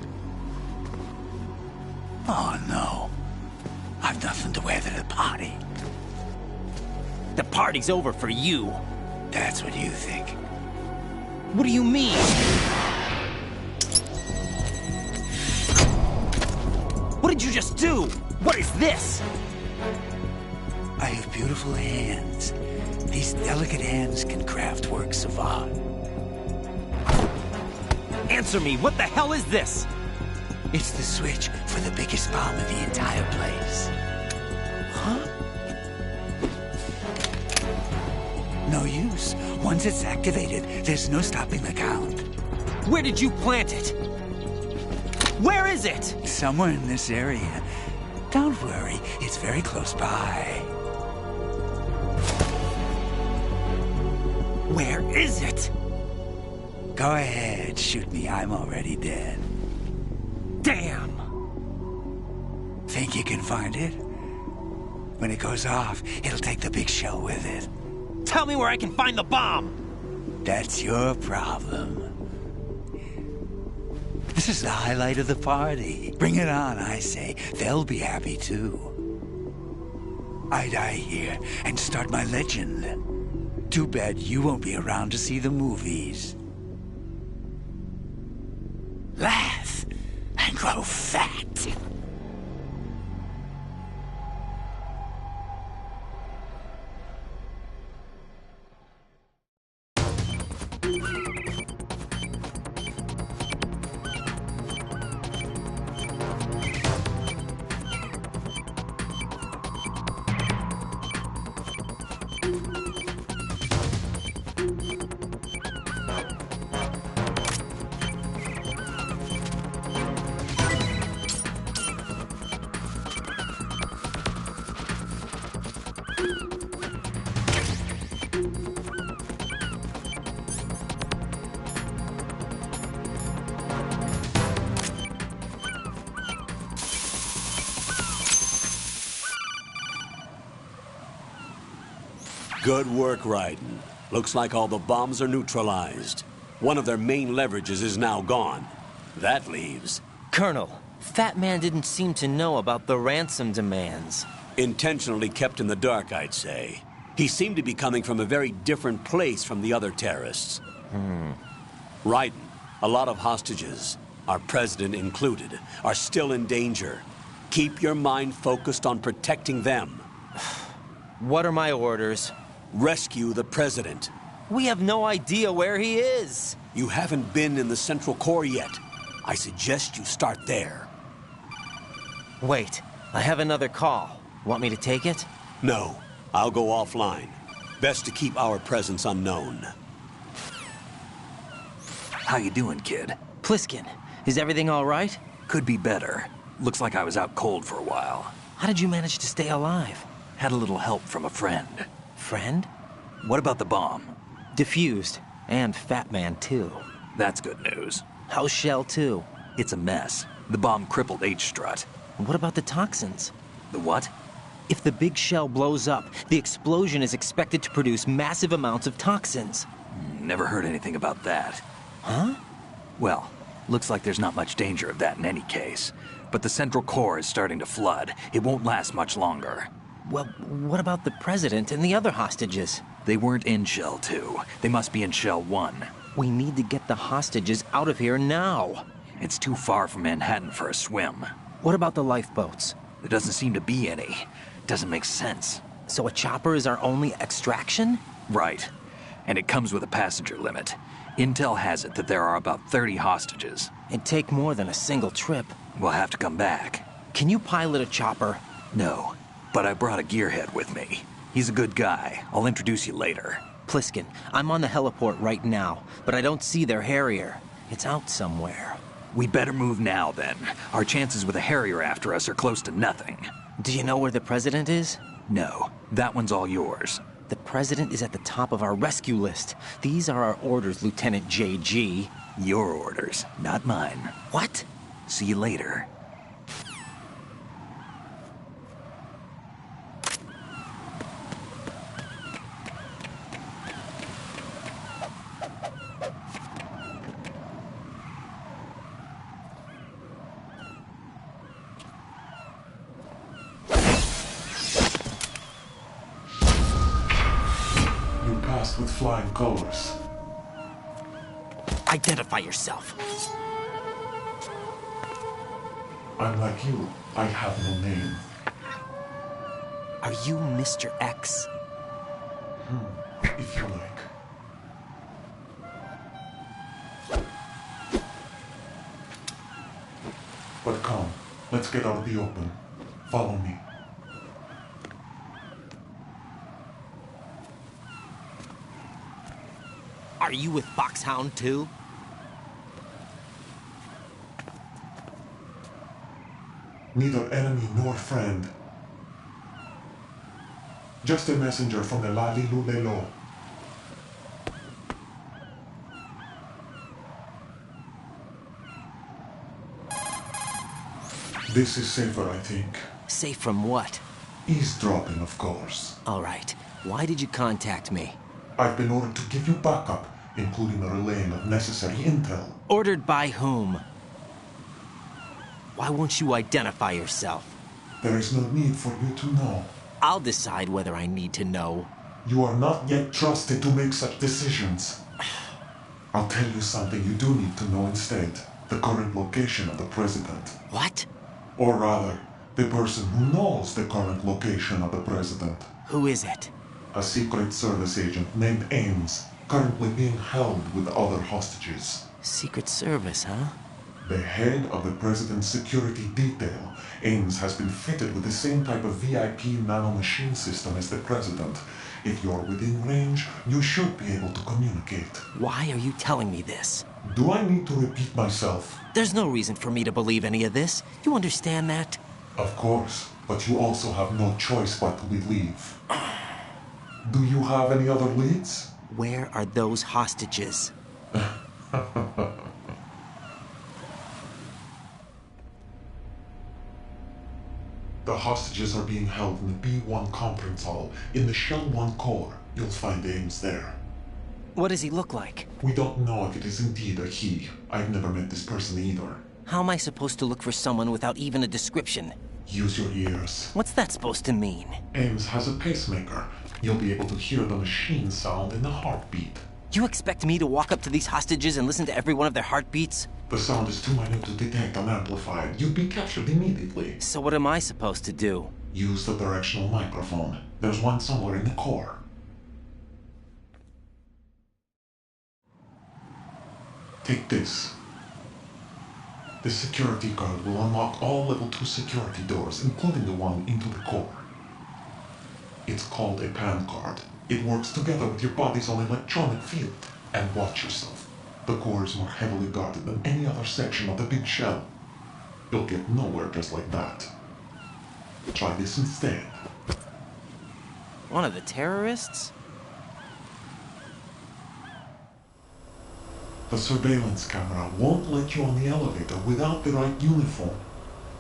Speaker 11: Oh, no. I've nothing to wear to the party.
Speaker 6: The party's over for you.
Speaker 11: That's what you think.
Speaker 6: What do you mean? What did you just do? What is this?
Speaker 11: I have beautiful hands. These delicate hands can craft works of art.
Speaker 6: Answer me, what the hell is this?
Speaker 11: It's the switch for the biggest bomb in the entire place.
Speaker 6: Huh?
Speaker 11: No use. Once it's activated, there's no stopping the count.
Speaker 6: Where did you plant it? Where is it?
Speaker 11: Somewhere in this area. Don't worry, it's very close by.
Speaker 6: Where is it?
Speaker 11: Go ahead, shoot me. I'm already dead.
Speaker 6: Damn!
Speaker 11: Think you can find it? When it goes off, it'll take the big shell with it.
Speaker 6: Tell me where I can find the bomb!
Speaker 11: That's your problem. This is the highlight of the party. Bring it on, I say. They'll be happy too. I die here and start my legend. Too bad you won't be around to see the movies. Laugh and grow fat.
Speaker 5: Good work, Raiden. Looks like all the bombs are neutralized. One of their main leverages is now gone. That leaves...
Speaker 6: Colonel, Fat Man didn't seem to know about the ransom demands.
Speaker 5: Intentionally kept in the dark, I'd say. He seemed to be coming from a very different place from the other terrorists. Raiden, a lot of hostages, our president included, are still in danger. Keep your mind focused on protecting them.
Speaker 6: What are my orders?
Speaker 5: Rescue the president.
Speaker 6: We have no idea where he is.
Speaker 5: You haven't been in the Central Core yet. I suggest you start there.
Speaker 6: Wait, I have another call. Want me to take it?
Speaker 5: No, I'll go offline. Best to keep our presence unknown.
Speaker 2: How you doing, kid?
Speaker 6: Pliskin, is everything all right?
Speaker 2: Could be better. Looks like I was out cold for a while.
Speaker 6: How did you manage to stay alive?
Speaker 2: Had a little help from a friend.
Speaker 6: Friend?
Speaker 2: What about the bomb?
Speaker 6: Defused. And Fat Man, too.
Speaker 2: That's good news.
Speaker 6: How's Shell 2?
Speaker 2: It's a mess. The bomb crippled H-Strut.
Speaker 6: What about the toxins?
Speaker 2: The what?
Speaker 6: If the big shell blows up, the explosion is expected to produce massive amounts of toxins.
Speaker 2: Never heard anything about that.
Speaker 6: Huh?
Speaker 2: Well, looks like there's not much danger of that in any case. But the Central Core is starting to flood. It won't last much longer.
Speaker 6: Well, what about the president and the other hostages?
Speaker 2: They weren't in Shell 2. They must be in Shell 1.
Speaker 6: We need to get the hostages out of here now.
Speaker 2: It's too far from Manhattan for a swim.
Speaker 6: What about the lifeboats?
Speaker 2: There doesn't seem to be any. Doesn't make sense.
Speaker 6: So a chopper is our only extraction?
Speaker 2: Right. And it comes with a passenger limit. Intel has it that there are about 30 hostages.
Speaker 6: It'd take more than a single trip.
Speaker 2: We'll have to come back.
Speaker 6: Can you pilot a chopper?
Speaker 2: No, but I brought a gearhead with me. He's a good guy. I'll introduce you later.
Speaker 6: Pliskin, I'm on the heliport right now, but I don't see their Harrier. It's out somewhere.
Speaker 2: We better move now, then. Our chances with a Harrier after us are close to nothing.
Speaker 6: Do you know where the president is?
Speaker 2: No, that one's all yours.
Speaker 6: The president is at the top of our rescue list. These are our orders, Lieutenant JG.
Speaker 2: Your orders, not mine.
Speaker 6: What?
Speaker 2: See you later.
Speaker 14: flying colors.
Speaker 6: Identify yourself.
Speaker 14: I'm like you. I have no name.
Speaker 6: Are you Mr. X?
Speaker 14: If you like. But come, let's get out of the open. Follow me.
Speaker 6: Are you with Foxhound too?
Speaker 14: Neither enemy nor friend. Just a messenger from the Lalilulelo. This is safer, I think.
Speaker 6: Safe from what?
Speaker 14: Eavesdropping, of course.
Speaker 6: All right. Why did you contact me?
Speaker 14: I've been ordered to give you backup, including the relaying of necessary intel.
Speaker 6: Ordered by whom? Why won't you identify yourself?
Speaker 14: There is no need for you to know.
Speaker 6: I'll decide whether I need to know.
Speaker 14: You are not yet trusted to make such decisions. I'll tell you something you do need to know instead. The current location of the president.
Speaker 6: What?
Speaker 14: Or rather, the person who knows the current location of the president.
Speaker 6: Who is it?
Speaker 14: A Secret Service agent named Ames, currently being held with other hostages.
Speaker 6: Secret Service, huh?
Speaker 14: The head of the president's security detail, Ames, has been fitted with the same type of VIP nanomachine system as the president. If you're within range, you should be able to communicate.
Speaker 6: Why are you telling me this?
Speaker 14: Do I need to repeat myself?
Speaker 6: There's no reason for me to believe any of this. You understand that?
Speaker 14: Of course, but you also have no choice but to believe. Do you have any other leads?
Speaker 6: Where are those hostages?
Speaker 14: The hostages are being held in the B1 conference hall in the Shell 1 core. You'll find Ames there.
Speaker 6: What does he look like?
Speaker 14: We don't know if it is indeed a he. I've never met this person either.
Speaker 6: How am I supposed to look for someone without even a description?
Speaker 14: Use your ears.
Speaker 6: What's that supposed to mean?
Speaker 14: Ames has a pacemaker. You'll be able to hear the machine sound in the heartbeat.
Speaker 6: You expect me to walk up to these hostages and listen to every one of their heartbeats?
Speaker 14: The sound is too minute to detect unamplified. You'd be captured immediately.
Speaker 6: So what am I supposed to do?
Speaker 14: Use the directional microphone. There's one somewhere in the core. Take this. The security card will unlock all level 2 security doors, including the one into the core. It's called a PAN card. It works together with your body's own electronic field. And watch yourself. The core is more heavily guarded than any other section of the big shell. You'll get nowhere just like that. Try this instead.
Speaker 6: One of the terrorists?
Speaker 14: The surveillance camera won't let you on the elevator without the right uniform.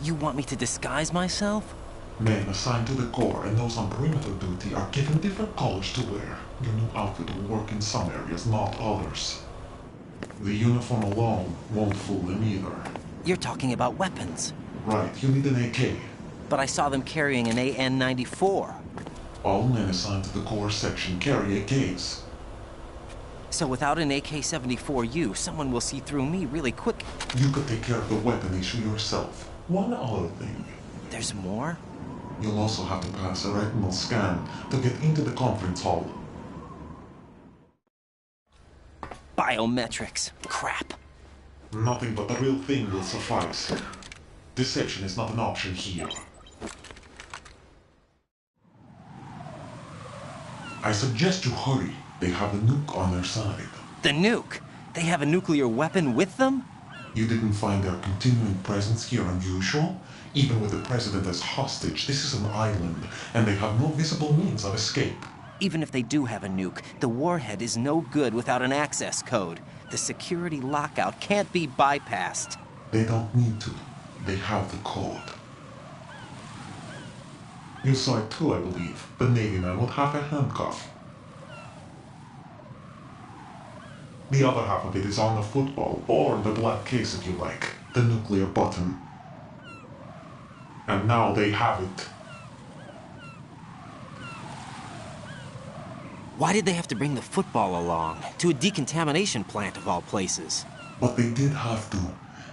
Speaker 6: You want me to disguise myself?
Speaker 14: Men assigned to the core and those on perimeter duty are given different colors to wear. Your new outfit will work in some areas, not others. The uniform alone won't fool them either.
Speaker 6: You're talking about weapons.
Speaker 14: Right, you need an AK.
Speaker 6: But I saw them carrying an AN-94.
Speaker 14: All men assigned to the core section carry AKs.
Speaker 6: So without an AK-74U, someone will see through me really quick.
Speaker 14: You could take care of the weapon issue yourself. One other thing.
Speaker 6: There's more?
Speaker 14: You'll also have to pass a retinal scan to get into the conference hall.
Speaker 6: Biometrics. Crap.
Speaker 14: Nothing but the real thing will suffice. Deception is not an option here. I suggest you hurry. They have the nuke on their side.
Speaker 6: The nuke? They have a nuclear weapon with them?
Speaker 14: You didn't find their continuing presence here unusual? Even with the president as hostage, this is an island, and they have no visible means of escape.
Speaker 6: Even if they do have a nuke, the warhead is no good without an access code. The security lockout can't be bypassed.
Speaker 14: They don't need to. They have the code. You saw it too, I believe. The Navy man with half a handcuff. The other half of it is on the football, or the black case if you like. The nuclear button. And now they have it.
Speaker 6: Why did they have to bring the football along? To a decontamination plant of all places.
Speaker 14: But they did have to.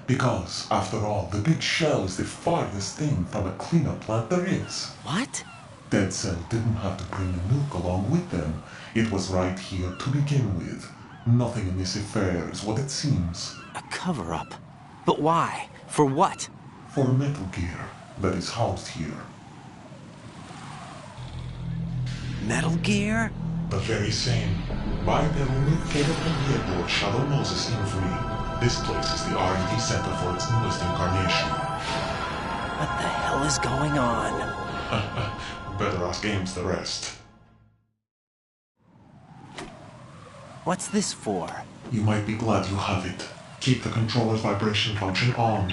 Speaker 14: Because, after all, the big shell is the farthest thing from a cleanup plant there is.
Speaker 6: What?
Speaker 14: Dead Cell didn't have to bring the nuke along with them. It was right here to begin with. Nothing in this affair is what it seems.
Speaker 6: A cover-up? But why? For what?
Speaker 14: For Metal Gear that is housed here.
Speaker 6: Metal Gear?
Speaker 14: The very same. Bipedal capable vehicle Shadow Moses infamy. This place is the R&D center for its newest incarnation.
Speaker 6: What the hell is going on?
Speaker 14: Better ask Ames the rest.
Speaker 6: What's this for?
Speaker 14: You might be glad you have it. Keep the controller's vibration function on.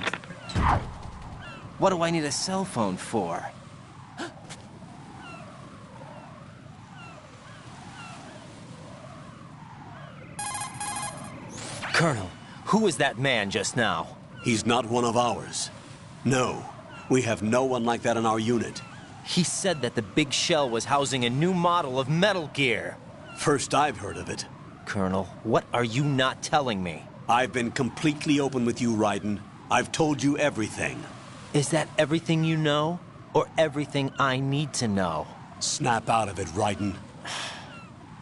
Speaker 6: What do I need a cell phone for? Colonel, who was that man just now?
Speaker 5: He's not one of ours. No, we have no one like that in our unit.
Speaker 6: He said that the big shell was housing a new model of Metal Gear.
Speaker 5: First I've heard of it.
Speaker 6: Colonel, what are you not telling me?
Speaker 5: I've been completely open with you, Raiden. I've told you everything.
Speaker 6: Is that everything you know? Or everything I need to know?
Speaker 5: Snap out of it, Raiden.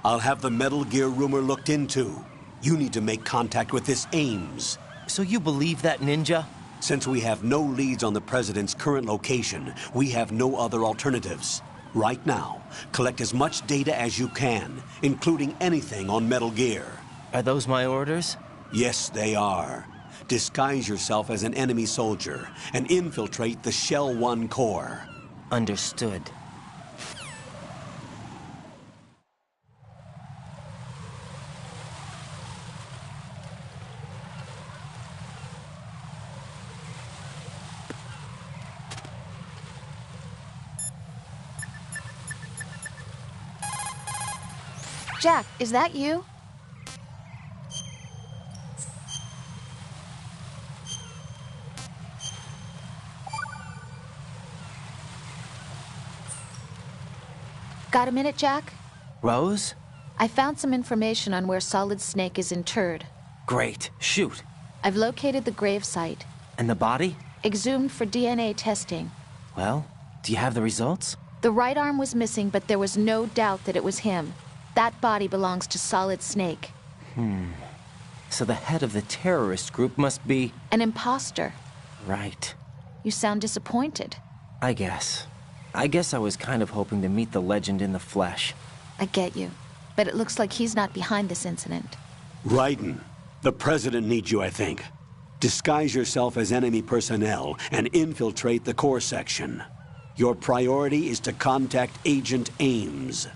Speaker 5: I'll have the Metal Gear rumor looked into. You need to make contact with this Ames.
Speaker 6: So you believe that ninja?
Speaker 5: Since we have no leads on the President's current location, we have no other alternatives. Right now, collect as much data as you can, including anything on Metal Gear.
Speaker 6: Are those my orders?
Speaker 5: Yes, they are. Disguise yourself as an enemy soldier and infiltrate the Shell 1 core.
Speaker 6: Understood.
Speaker 4: Jack, is that you? Got a minute, Jack?
Speaker 6: Rose?
Speaker 4: I found some information on where Solid Snake is interred.
Speaker 6: Great. Shoot.
Speaker 4: I've located the grave site.
Speaker 6: And the body?
Speaker 4: Exhumed for DNA testing.
Speaker 6: Well, do you have the results?
Speaker 4: The right arm was missing, but there was no doubt that it was him. That body belongs to Solid Snake.
Speaker 6: So the head of the terrorist group must be...
Speaker 4: An imposter.
Speaker 6: Right.
Speaker 4: You sound disappointed.
Speaker 6: I guess I was kind of hoping to meet the legend in the flesh.
Speaker 4: I get you. But it looks like he's not behind this incident.
Speaker 5: Raiden, the President needs you, I think. Disguise yourself as enemy personnel and infiltrate the core section. Your priority is to contact Agent Ames.